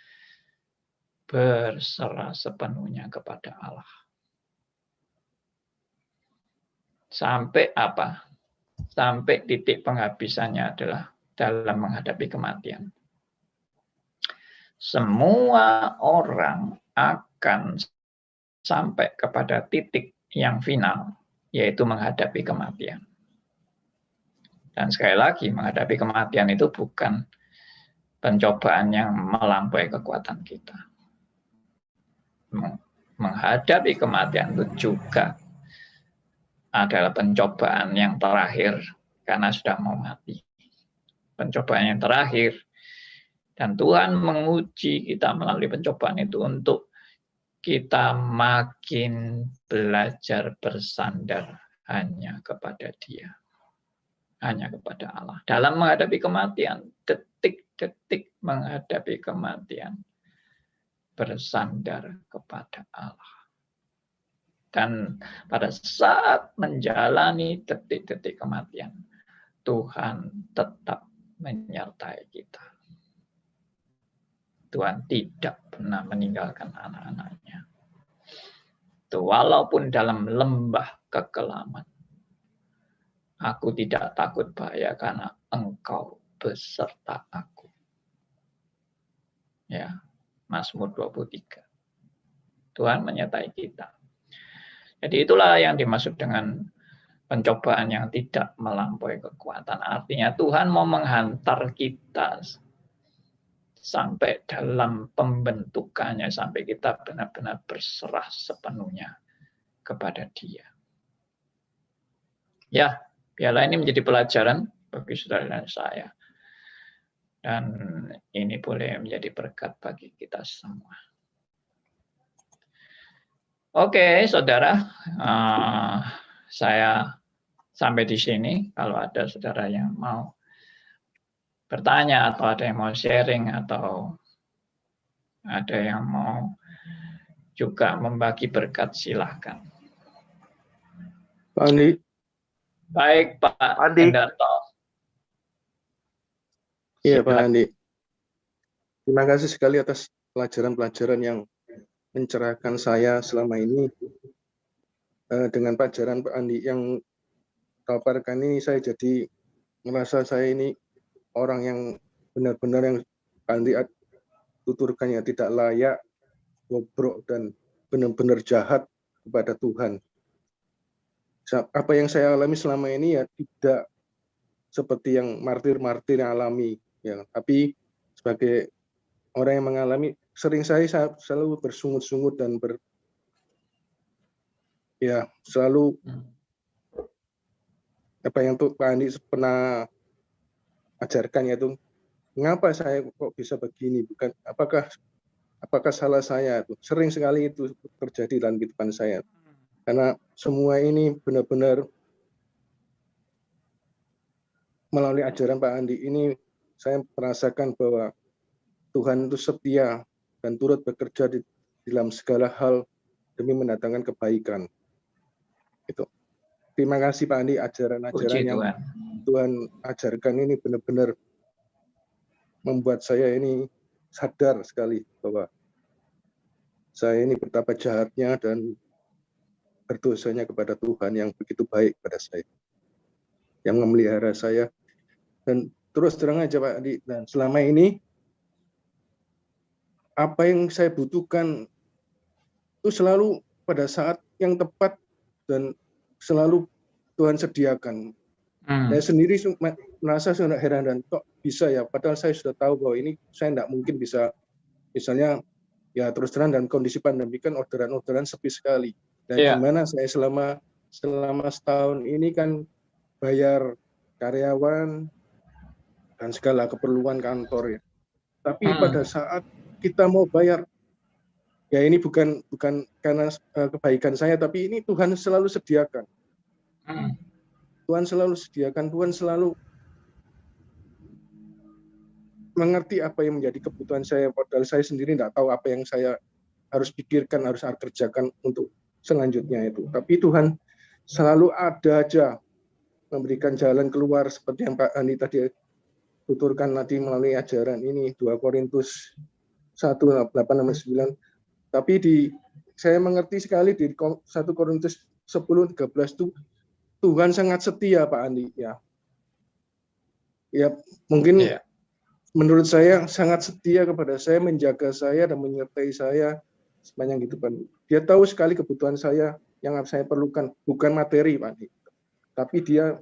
A: berserah sepenuhnya kepada Allah. Sampai apa? Sampai titik penghabisannya adalah dalam menghadapi kematian. Semua orang akan sampai kepada titik yang final, yaitu menghadapi kematian. Dan sekali lagi, menghadapi kematian itu bukan pencobaan yang melampaui kekuatan kita. Menghadapi kematian itu juga adalah pencobaan yang terakhir karena sudah mau mati. Pencobaan yang terakhir Dan Tuhan menguji kita melalui pencobaan itu untuk kita makin belajar bersandar hanya kepada Dia, hanya kepada Allah. Dalam menghadapi kematian, detik-detik menghadapi kematian, bersandar kepada Allah. Dan pada saat menjalani detik-detik kematian, Tuhan tetap menyertai kita. Tuhan tidak pernah meninggalkan anak-anaknya. Walaupun dalam lembah kekelaman, aku tidak takut bahaya karena Engkau beserta aku. Ya, Mazmur 23. Tuhan menyertai kita. Jadi itulah yang dimaksud dengan pencobaan yang tidak melampaui kekuatan. Artinya Tuhan mau menghantar kita sampai dalam pembentukannya, sampai kita benar-benar berserah sepenuhnya kepada Dia. Ya, biarlah ini menjadi pelajaran bagi saudara dan saya. Dan ini boleh menjadi berkat bagi kita semua. Oke, saudara, saya sampai di sini. Kalau ada saudara yang mau bertanya atau ada yang mau sharing atau ada yang mau juga membagi berkat, silahkan.
B: Pak Andi.
A: Baik, Pak Endarto.
B: Iya, Pak Andi. Terima kasih sekali atas pelajaran-pelajaran yang mencerahkan saya selama ini. Dengan pelajaran Pak Andi yang paparkan ini, saya jadi merasa saya ini orang yang benar-benar yang Pak Andi tuturkannya tidak layak, bobrok, dan benar-benar jahat kepada Tuhan. Apa yang saya alami selama ini ya tidak seperti yang martir-martir yang alami, ya. Tapi sebagai orang yang mengalami, sering saya selalu bersungut-sungut dan selalu apa yang Pak Andi pernah ajarkan, yaitu mengapa saya kok bisa begini, bukan apakah salah saya. Sering sekali itu terjadi dalam kehidupan saya, karena semua ini benar-benar melalui ajaran Pak Andi ini saya merasakan bahwa Tuhan itu setia dan turut bekerja di dalam segala hal demi mendatangkan kebaikan. Itu. Terima kasih Pak Andi, ajaran-ajaran yang Tuhan ajarkan ini benar-benar membuat saya ini sadar sekali bahwa saya ini betapa jahatnya dan berdosanya kepada Tuhan yang begitu baik pada saya, yang memelihara saya. Dan terus terang aja Pak Andi, dan selama ini apa yang saya butuhkan itu selalu pada saat yang tepat dan selalu Tuhan sediakan. Saya sendiri merasa sangat heran dan kok bisa ya, padahal saya sudah tahu bahwa ini saya tidak mungkin bisa, misalnya ya terus terang dalam kondisi pandemi kan orderan-orderan sepi sekali. Dan gimana saya selama setahun ini kan bayar karyawan dan segala keperluan kantor ya. Tapi pada saat kita mau bayar, ya ini bukan karena kebaikan saya, tapi ini Tuhan selalu sediakan. Tuhan selalu sediakan, Tuhan selalu mengerti apa yang menjadi kebutuhan saya. Padahal saya sendiri tidak tahu apa yang saya harus pikirkan, harus kerjakan untuk selanjutnya itu. Tapi Tuhan selalu ada aja memberikan jalan keluar seperti yang Pak Andi tadi tuturkan tadi melalui ajaran ini 2 Korintus 1:8-9. Tapi saya mengerti sekali di 1 Korintus 10:13 itu Tuhan sangat setia Pak Andi ya. Ya mungkin menurut saya sangat setia kepada saya, menjaga saya dan menyertai saya sepanjang kehidupan. Dia tahu sekali kebutuhan saya yang saya perlukan, bukan materi Pak Andi. Tapi dia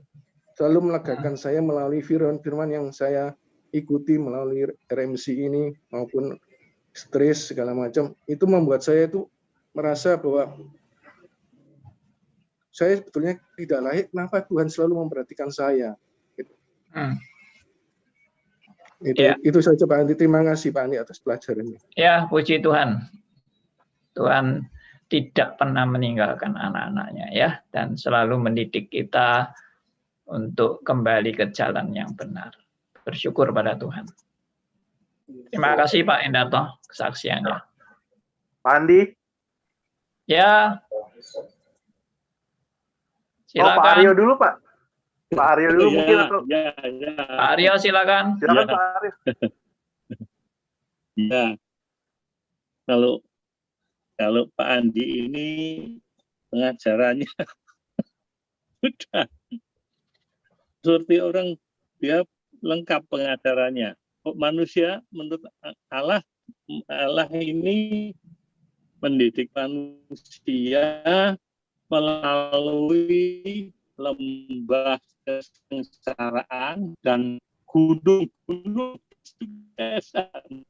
B: selalu melegakan saya melalui firman yang saya ikuti melalui RMC ini maupun stres segala macam. Itu membuat saya itu merasa bahwa saya sebetulnya tidak layak, kenapa Tuhan selalu memperhatikan saya. Itu saja Pak Andi. Terima kasih Pak Andi atas pelajarannya.
A: Ya, puji Tuhan. Tuhan tidak pernah meninggalkan anak-anaknya ya, dan selalu mendidik kita untuk kembali ke jalan yang benar. Bersyukur pada Tuhan. Terima kasih Pak Endarto kesaksiannya.
C: Pak Andi.
A: Ya. Silakan.
C: Pak Aryo dulu Pak. Pak Aryo dulu mungkin atau.
A: Pak Aryo silakan.
C: Silakan Pak Aryo.
D: Ya. Kalau Pak Andi ini pengajarannya sudah seperti orang, dia lengkap pengajarannya. Manusia menurut Allah ini mendidik manusia melalui lembah kesengsaraan dan gunung-gunung kesuksesan.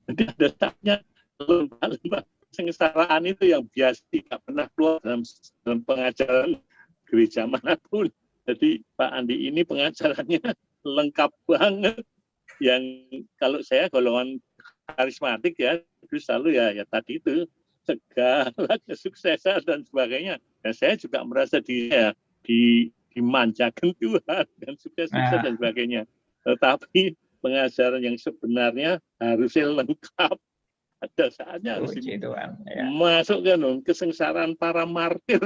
D: Jadi ada saatnya lembah-lembah kesengsaraan itu yang biasa tidak pernah keluar dalam pengajaran gereja manapun. Jadi Pak Andi ini pengajarannya lengkap banget. Yang kalau saya golongan karismatik ya, itu selalu ya tadi itu segala kesuksesan dan sebagainya. Dan saya juga merasa dimanjakan Tuhan dan sukses-sukses dan sebagainya. Tetapi pengajaran yang sebenarnya harusnya lengkap. Ada saatnya harus masuk ke kesengsaraan para martir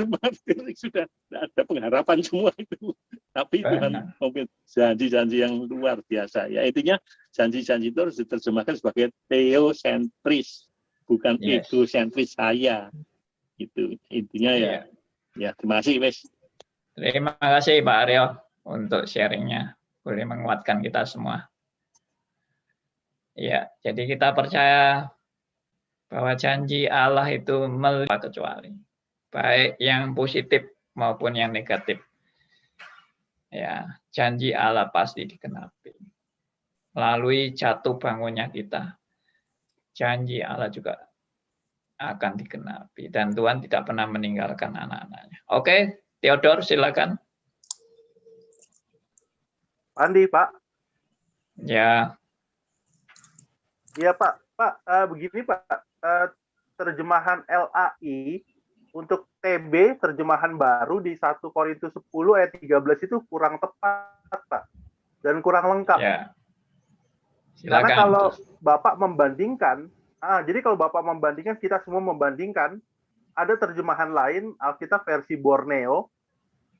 D: sudah ada pengharapan semua itu. Tapi Tuhan mungkin janji-janji yang luar biasa. Ya intinya janji-janji itu harus diterjemahkan sebagai theosentris, bukan egosentris saya. Itu intinya ya. Ya terima kasih Wes.
A: Terima kasih Pak Aryo untuk sharingnya. Boleh menguatkan kita semua. Ya, jadi kita percaya bahwa janji Allah itu melihat kecuali, baik yang positif maupun yang negatif. Ya, janji Allah pasti dikenapi. Melalui jatuh bangunnya kita, janji Allah juga akan dikenapi. Dan Tuhan tidak pernah meninggalkan anak-anaknya. Oke, Theodor silakan.
C: Andi, Pak.
A: Ya.
C: Iya, Pak. Pak, begini, Pak. Terjemahan LAI untuk TB, terjemahan baru di 1 Korintus 10 ayat 13 itu kurang tepat, Pak. Dan kurang lengkap.
A: Ya.
C: Karena kalau Bapak membandingkan, jadi kalau Bapak membandingkan, kita semua membandingkan, ada terjemahan lain, Alkitab versi Borneo,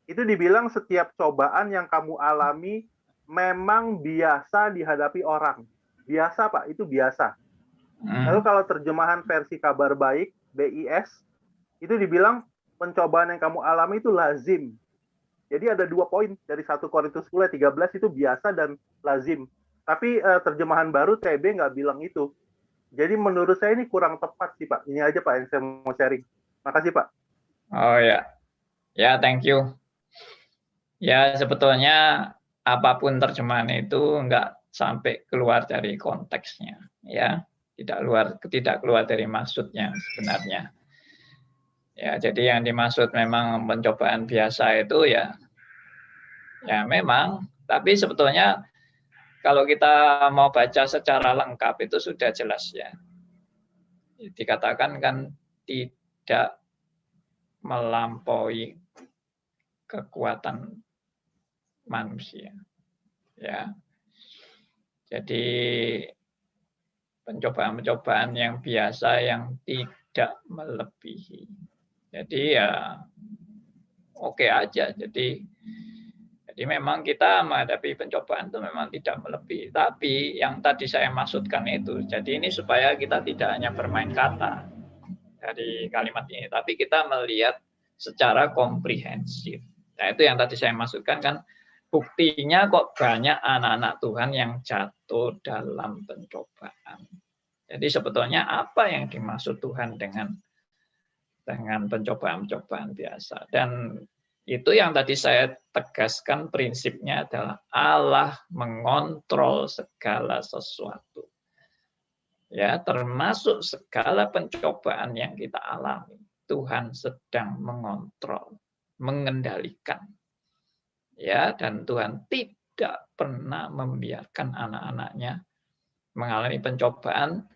C: itu dibilang setiap cobaan yang kamu alami memang biasa dihadapi orang. Biasa, Pak, itu biasa. Lalu kalau terjemahan versi Kabar Baik, BIS, itu dibilang pencobaan yang kamu alami itu lazim. Jadi ada 2 poin dari 1 Korintus 10 ayat 13 itu biasa dan lazim. Tapi terjemahan baru TB nggak bilang itu. Jadi menurut saya ini kurang tepat sih Pak. Ini aja Pak yang saya mau sharing. Makasih Pak.
A: Oh ya, ya thank you. Ya sebetulnya apapun terjemahan itu nggak sampai keluar dari konteksnya, ya tidak keluar dari maksudnya sebenarnya. Ya jadi yang dimaksud memang pencobaan biasa itu ya memang. Tapi sebetulnya kalau kita mau baca secara lengkap itu sudah jelas ya. Dikatakan kan tidak melampaui kekuatan manusia. Ya. Jadi pencobaan-pencobaan yang biasa yang tidak melebihi. Jadi ya oke aja. Jadi memang kita menghadapi pencobaan itu memang tidak melebihi. Tapi yang tadi saya maksudkan itu, jadi ini supaya kita tidak hanya bermain kata dari kalimat ini, tapi kita melihat secara komprehensif. Nah itu yang tadi saya maksudkan kan, buktinya kok banyak anak-anak Tuhan yang jatuh dalam pencobaan. Jadi sebetulnya apa yang dimaksud Tuhan dengan pencobaan-pencobaan biasa. Dan itu yang tadi saya tegaskan prinsipnya adalah Allah mengontrol segala sesuatu. Ya, termasuk segala pencobaan yang kita alami. Tuhan sedang mengontrol, mengendalikan. Ya, dan Tuhan tidak tidak pernah membiarkan anak-anaknya mengalami pencobaan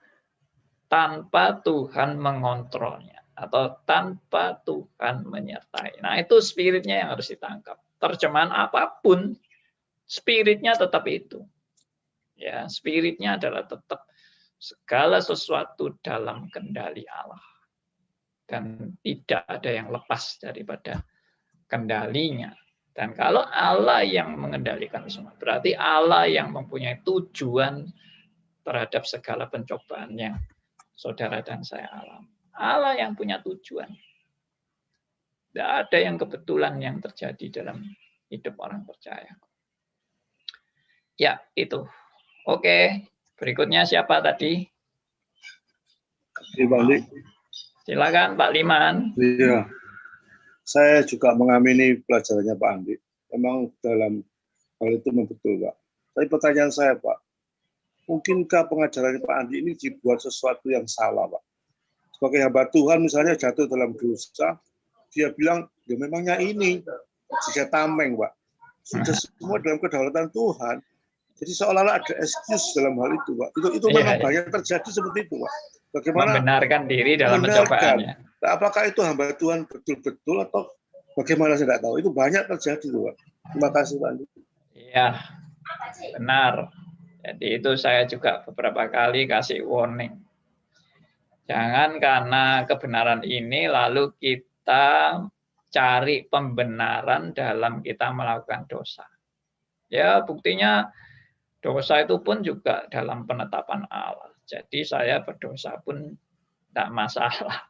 A: tanpa Tuhan mengontrolnya atau tanpa Tuhan menyertai. Nah, itu spiritnya yang harus ditangkap. Terjemahan apapun, spiritnya tetap itu. Ya, spiritnya adalah tetap segala sesuatu dalam kendali Allah. Dan tidak ada yang lepas daripada kendalinya. Dan kalau Allah yang mengendalikan semua, berarti Allah yang mempunyai tujuan terhadap segala pencobaan yang saudara dan saya alami. Allah yang punya tujuan. Tidak ada yang kebetulan yang terjadi dalam hidup orang percaya. Ya, itu. Oke, berikutnya siapa tadi? Silakan Pak Liman.
E: Iya. Saya juga mengamini pelajarannya Pak Andi. Memang dalam hal itu betul, Pak. Tapi pertanyaan saya, Pak, mungkinkah pengajaran Pak Andi ini dibuat sesuatu yang salah, Pak? Sebagai hamba Tuhan misalnya jatuh dalam dosa, dia bilang, ya memangnya ini. Jika tameng, Pak. Sudah semua dalam kedaulatan Tuhan. Jadi seolah-olah ada excuse dalam hal itu, Pak. Itu memang banyak terjadi seperti itu, Pak. Bagaimana
A: membenarkan diri dalam pencobaannya.
E: Nah, apakah itu hamba Tuhan betul-betul atau bagaimana saya tidak tahu. Itu banyak terjadi, Pak. Terima kasih, Pak Andi.
A: Iya, benar. Jadi itu saya juga beberapa kali kasih warning. Jangan karena kebenaran ini lalu kita cari pembenaran dalam kita melakukan dosa. Ya, buktinya dosa itu pun juga dalam penetapan Allah. Jadi saya berdosa pun tidak masalah.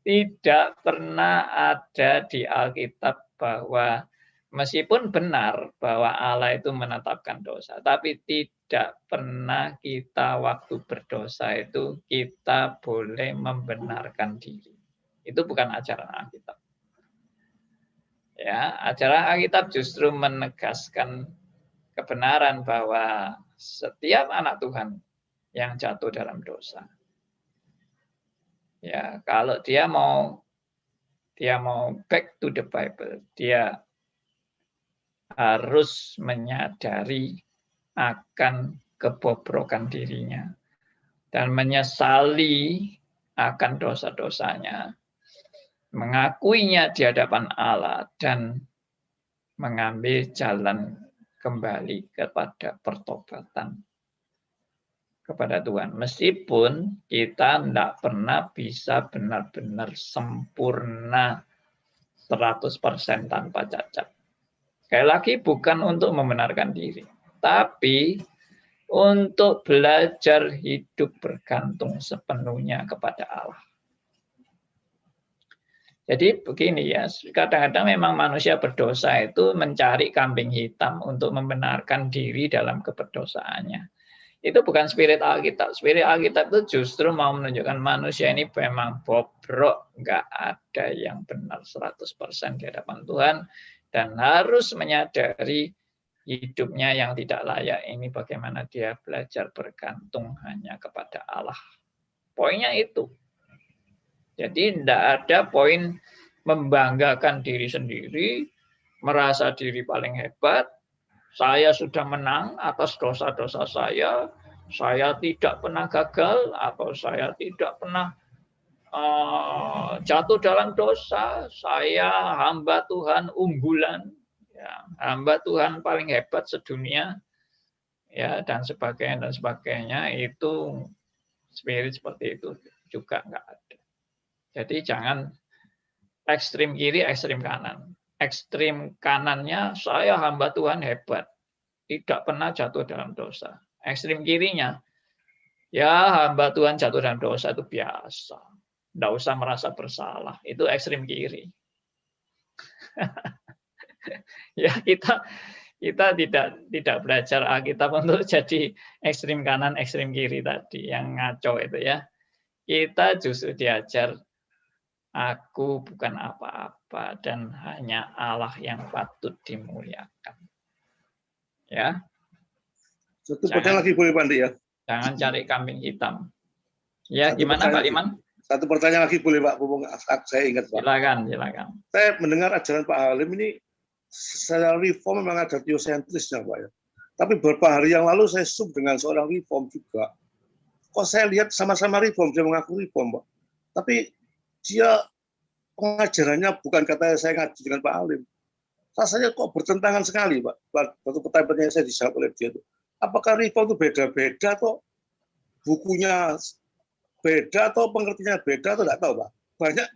A: Tidak pernah ada di Alkitab bahwa meskipun benar bahwa Allah itu menetapkan dosa, tapi tidak pernah kita waktu berdosa itu kita boleh membenarkan diri. Itu bukan ajaran Alkitab. Ya, ajaran Alkitab justru menegaskan kebenaran bahwa setiap anak Tuhan yang jatuh dalam dosa, ya kalau dia mau back to the Bible, dia harus menyadari akan kebobrokan dirinya dan menyesali akan dosa-dosanya, mengakuinya di hadapan Allah dan mengambil jalan kembali kepada pertobatan kepada Tuhan. Meskipun kita tidak pernah bisa benar-benar sempurna 100% tanpa cacat. Sekali lagi bukan untuk membenarkan diri, tapi untuk belajar hidup bergantung sepenuhnya kepada Allah. Jadi begini ya, kadang-kadang memang manusia berdosa itu mencari kambing hitam untuk membenarkan diri dalam keberdosaannya. Itu bukan spirit Alkitab. Spirit Alkitab itu justru mau menunjukkan manusia ini memang bobrok, nggak ada yang benar 100% di hadapan Tuhan, dan harus menyadari hidupnya yang tidak layak ini bagaimana dia belajar bergantung hanya kepada Allah. Poinnya itu. Jadi tidak ada poin membanggakan diri sendiri, merasa diri paling hebat, saya sudah menang atas dosa-dosa saya tidak pernah gagal, atau saya tidak pernah jatuh dalam dosa, saya hamba Tuhan unggulan, ya, hamba Tuhan paling hebat sedunia, ya, dan sebagainya, itu spirit seperti itu juga nggak ada. Jadi jangan ekstrim kiri, ekstrim kanan. Ekstrim kanannya, saya hamba Tuhan hebat, tidak pernah jatuh dalam dosa. Ekstrim kirinya, ya hamba Tuhan jatuh dalam dosa itu biasa, tidak usah merasa bersalah. Itu ekstrim kiri. Ya kita tidak belajar Alkitab untuk jadi ekstrim kanan, ekstrim kiri tadi yang ngaco itu ya. Kita justru diajar aku bukan apa-apa dan hanya Allah yang patut dimuliakan. Ya.
E: Satu pertanyaan lagi boleh Pak Andi ya?
A: Jangan cari kambing hitam. Ya, gimana Pak Liman?
E: Satu pertanyaan lagi boleh Pak, saya ingat Pak.
A: Silakan.
E: Saya mendengar ajaran Pak Halim ini secara reform memang ada teosentrisnya, Pak ya. Tapi beberapa hari yang lalu saya sub dengan seorang reform juga. Kok saya lihat sama-sama reform, dia mengaku reform, Pak. Tapi dia pengajarannya bukan kata saya ngaji dengan Pak Alim. Rasanya kok bertentangan sekali, Pak. Waktu pertanyaan saya dijawab oleh dia itu. Apakah reform itu beda-beda atau bukunya beda atau pengertiannya beda atau tidak tahu, Pak. Banyak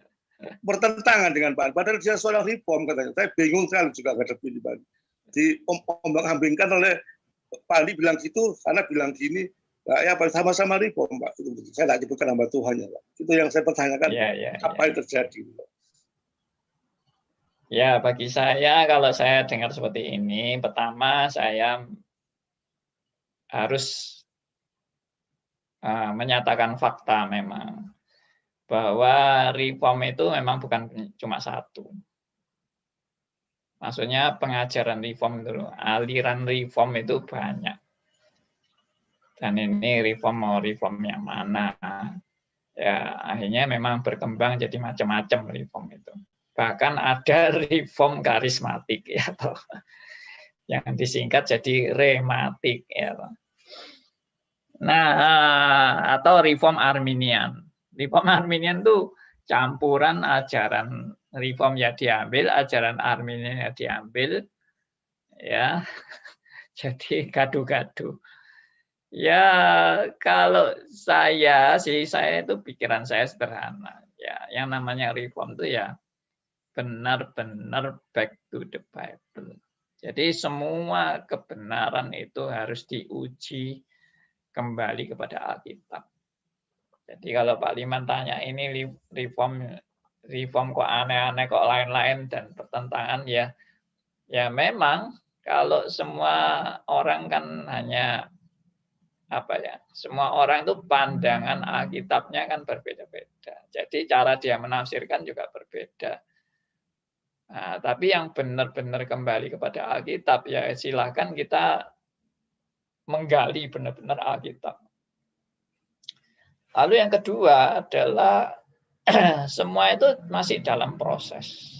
E: bertentangan dengan Pak. Padahal dia seorang reform katanya. Saya bingung sekali juga menghadapi ini, Pak. Diombang-ambingkan oleh Pak Ali bilang gitu, karena bilang gini. Nah, ya sama-sama reform, Pak. Itu saya tidak nyebutkan nama Tuhan ya, Pak. Itu yang saya pertanyakan, apa yang terjadi, Pak.
A: Ya, bagi saya kalau saya dengar seperti ini, pertama saya harus menyatakan fakta memang bahwa reform itu memang bukan cuma satu. Maksudnya pengajaran reform itu, aliran reform itu banyak. Dan ini reform mau reform yang mana? Ya, akhirnya memang berkembang jadi macam-macam reform itu. Bahkan ada reform karismatik ya, atau yang disingkat jadi rematik ya. Nah, atau reform Arminian. Reform Arminian itu campuran ajaran reform ya diambil, ajaran Arminian ya diambil, ya. Jadi gaduh-gaduh. Ya, kalau saya itu pikiran saya sederhana. Ya, yang namanya reform itu ya benar-benar back to the Bible. Jadi semua kebenaran itu harus diuji kembali kepada Alkitab. Jadi kalau Pak Liman tanya ini reform kok aneh-aneh, kok lain-lain dan pertentangan, ya memang kalau semua orang kan hanya semua orang itu pandangan Alkitabnya kan berbeda-beda. Jadi cara dia menafsirkan juga berbeda. Nah, tapi yang benar-benar kembali kepada Alkitab ya silakan kita menggali benar-benar Alkitab. Lalu yang kedua adalah semua itu masih dalam proses.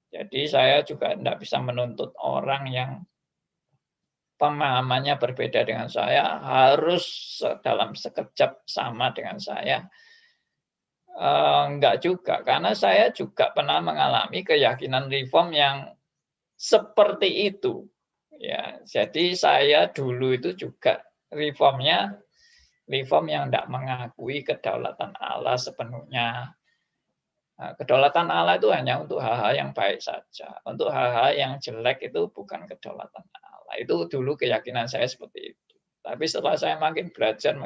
A: Jadi saya juga tidak bisa menuntut orang yang pemahamannya berbeda dengan saya harus dalam sekejap sama dengan saya. Enggak juga, karena saya juga pernah mengalami keyakinan reform yang seperti itu. Ya, jadi saya dulu itu juga reform yang tidak mengakui kedaulatan Allah sepenuhnya. Nah, kedaulatan Allah itu hanya untuk hal-hal yang baik saja. Untuk hal-hal yang jelek itu bukan kedaulatan Allah. Itu dulu keyakinan saya seperti itu. Tapi setelah saya makin belajar,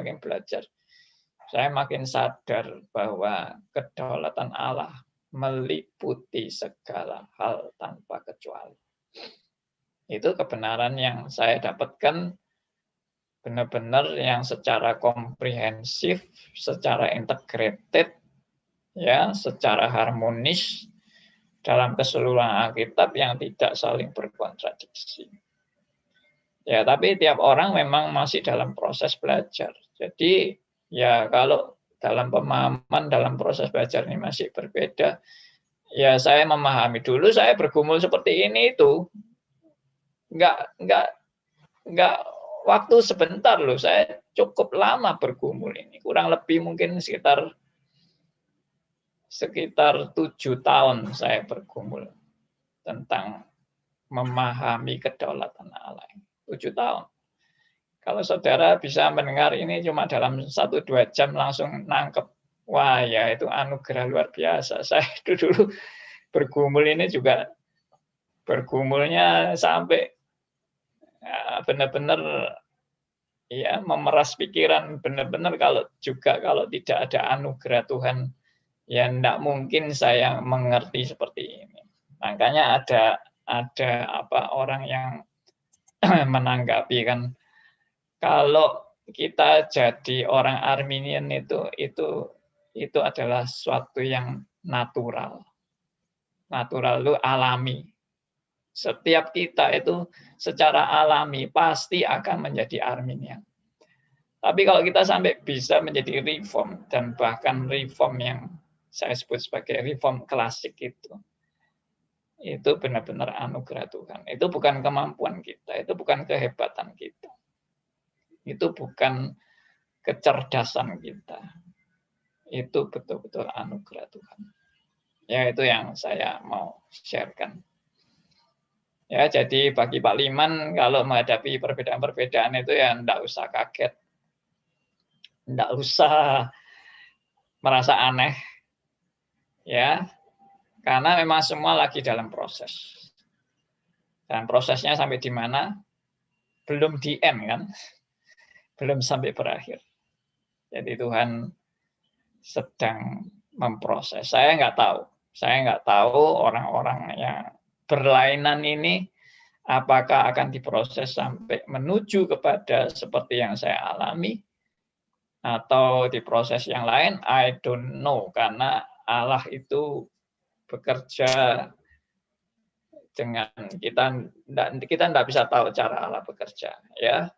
A: saya makin sadar bahwa kedaulatan Allah meliputi segala hal tanpa kecuali. Itu kebenaran yang saya dapatkan benar-benar yang secara komprehensif, secara integrated, ya, secara harmonis dalam keseluruhan Alkitab yang tidak saling berkontradiksi. Ya, tapi tiap orang memang masih dalam proses belajar. Jadi, ya kalau dalam pemahaman, dalam proses belajar ini masih berbeda, ya saya memahami dulu saya bergumul seperti ini itu enggak waktu sebentar loh, saya cukup lama bergumul ini, kurang lebih mungkin sekitar 7 tahun saya bergumul tentang memahami kedaulatan Allah. 7 tahun. Kalau saudara bisa mendengar ini cuma dalam 1-2 jam langsung nangkep, wah ya itu anugerah luar biasa. Saya dulu bergumul ini juga bergumulnya sampai ya, benar-benar ya memeras pikiran, benar-benar kalau tidak ada anugerah Tuhan ya tidak mungkin saya mengerti seperti ini. Makanya ada orang yang menanggapi kan, kalau kita jadi orang Arminian itu adalah sesuatu yang natural. Natural itu alami. Setiap kita itu secara alami pasti akan menjadi Arminian. Tapi kalau kita sampai bisa menjadi reform, dan bahkan reform yang saya sebut sebagai reform klasik Itu benar-benar anugerah Tuhan. Itu bukan kemampuan kita, itu bukan kehebatan kita. Itu bukan kecerdasan kita. Itu betul-betul anugerah Tuhan. Ya, itu yang saya mau sharekan. Ya, jadi bagi Pak Liman kalau menghadapi perbedaan-perbedaan itu ya enggak usah kaget. Enggak usah merasa aneh. Ya. Karena memang semua lagi dalam proses. Dan prosesnya sampai di mana? Belum di end kan? Belum sampai berakhir. Jadi Tuhan sedang memproses. Saya nggak tahu orang-orang yang berlainan ini apakah akan diproses sampai menuju kepada seperti yang saya alami atau diproses yang lain. I don't know, karena Allah itu bekerja dengan kita tidak bisa tahu cara Allah bekerja, ya.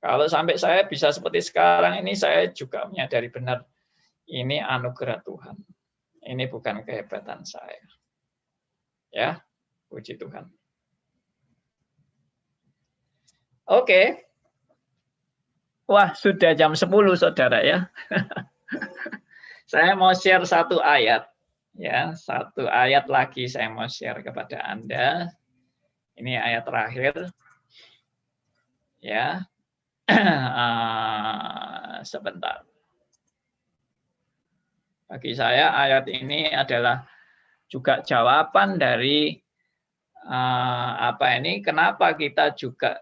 A: Kalau sampai saya bisa seperti sekarang ini, saya juga menyadari benar ini anugerah Tuhan. Ini bukan kehebatan saya. Ya, puji Tuhan. Oke. Wah, sudah jam 10, Saudara ya. Saya mau share satu ayat. Ya, satu ayat lagi saya mau share kepada Anda. Ini ayat terakhir. Ya. Sebentar. Bagi saya ayat ini adalah juga jawaban dari kenapa kita juga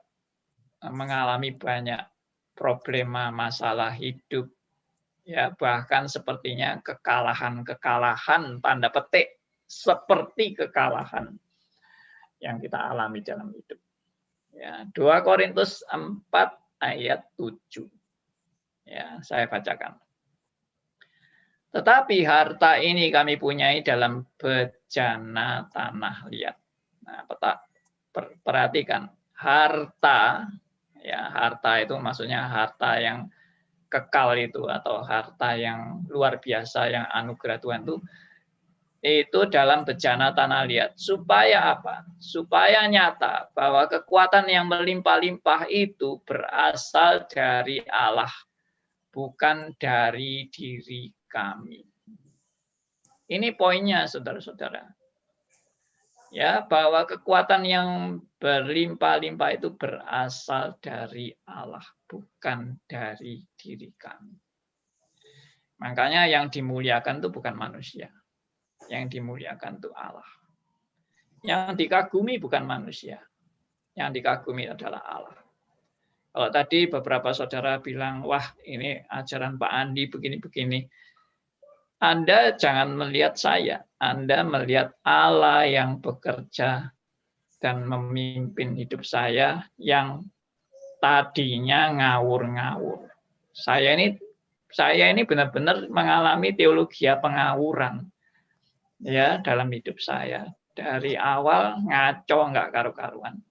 A: mengalami banyak problema masalah hidup. Ya, bahkan sepertinya kekalahan tanda petik seperti kekalahan yang kita alami dalam hidup. Ya, 2 Korintus 4 ayat 7. Ya, saya bacakan. Tetapi harta ini kami punyai dalam bejana tanah liat. Nah, perhatikan, harta, ya, harta itu maksudnya harta yang kekal itu, atau harta yang luar biasa yang anugerah Tuhan itu dalam bejana tanah liat. Supaya apa? Supaya nyata bahwa kekuatan yang melimpah-limpah itu berasal dari Allah, bukan dari diri kami. Ini poinnya, saudara-saudara. Ya, bahwa kekuatan yang berlimpah-limpah itu berasal dari Allah, bukan dari diri kami. Makanya yang dimuliakan itu bukan manusia. Yang dimuliakan itu Allah. Yang dikagumi bukan manusia. Yang dikagumi adalah Allah. Kalau tadi beberapa saudara bilang, wah ini ajaran Pak Andi begini-begini. Anda jangan melihat saya, Anda melihat Allah yang bekerja dan memimpin hidup saya yang tadinya ngawur-ngawur. Saya ini benar-benar mengalami teologi pengawuran ya dalam hidup saya. Dari awal ngaco nggak karu-karuan.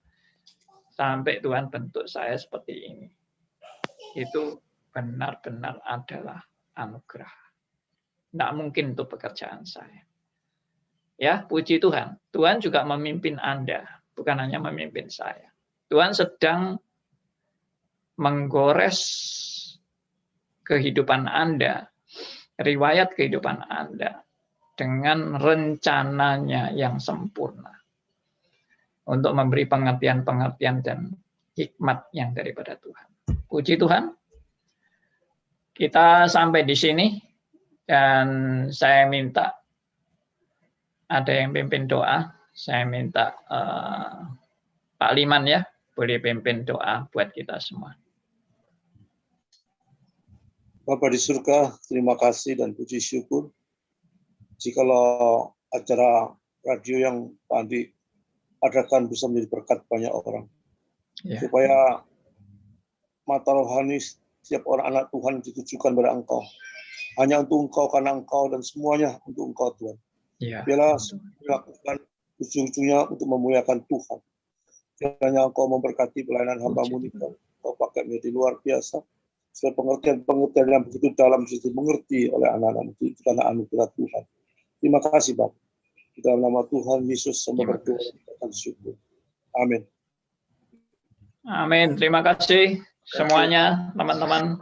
A: Sampai Tuhan bentuk saya seperti ini. Itu benar-benar adalah anugerah. Tidak mungkin itu pekerjaan saya. Ya, puji Tuhan. Tuhan juga memimpin Anda, bukan hanya memimpin saya. Tuhan sedang menggores kehidupan Anda, riwayat kehidupan Anda dengan rencananya yang sempurna untuk memberi pengertian-pengertian dan hikmat yang daripada Tuhan. Puji Tuhan. Kita sampai di sini. Dan saya minta ada yang pimpin doa. Saya minta Pak Liman ya, boleh pimpin doa buat kita semua.
E: Bapa di surga, terima kasih dan puji syukur. Jikalau acara radio yang Pak Andi adakan bisa menjadi berkat banyak orang. Ya. Supaya mata rohani setiap orang anak Tuhan ditujukan pada Engkau. Hanya untuk Engkau, karena Engkau, dan semuanya untuk Engkau, Tuhan.
A: Ya,
E: biarlah melakukan ujung-ujungnya untuk memuliakan Tuhan. Kiranya Engkau memberkati pelayanan hamba-Mu ini, Engkau pakai menjadi luar biasa. Supaya pengertian-pengertian yang begitu dalam bisa dimengerti oleh anak-anak itu karena anugerah Tuhan. Terima kasih, Bapak. Di dalam nama Tuhan Yesus,
A: Terima
E: semoga berdoa dan syukur. Amin.
A: Amin. Terima kasih semuanya, teman-teman.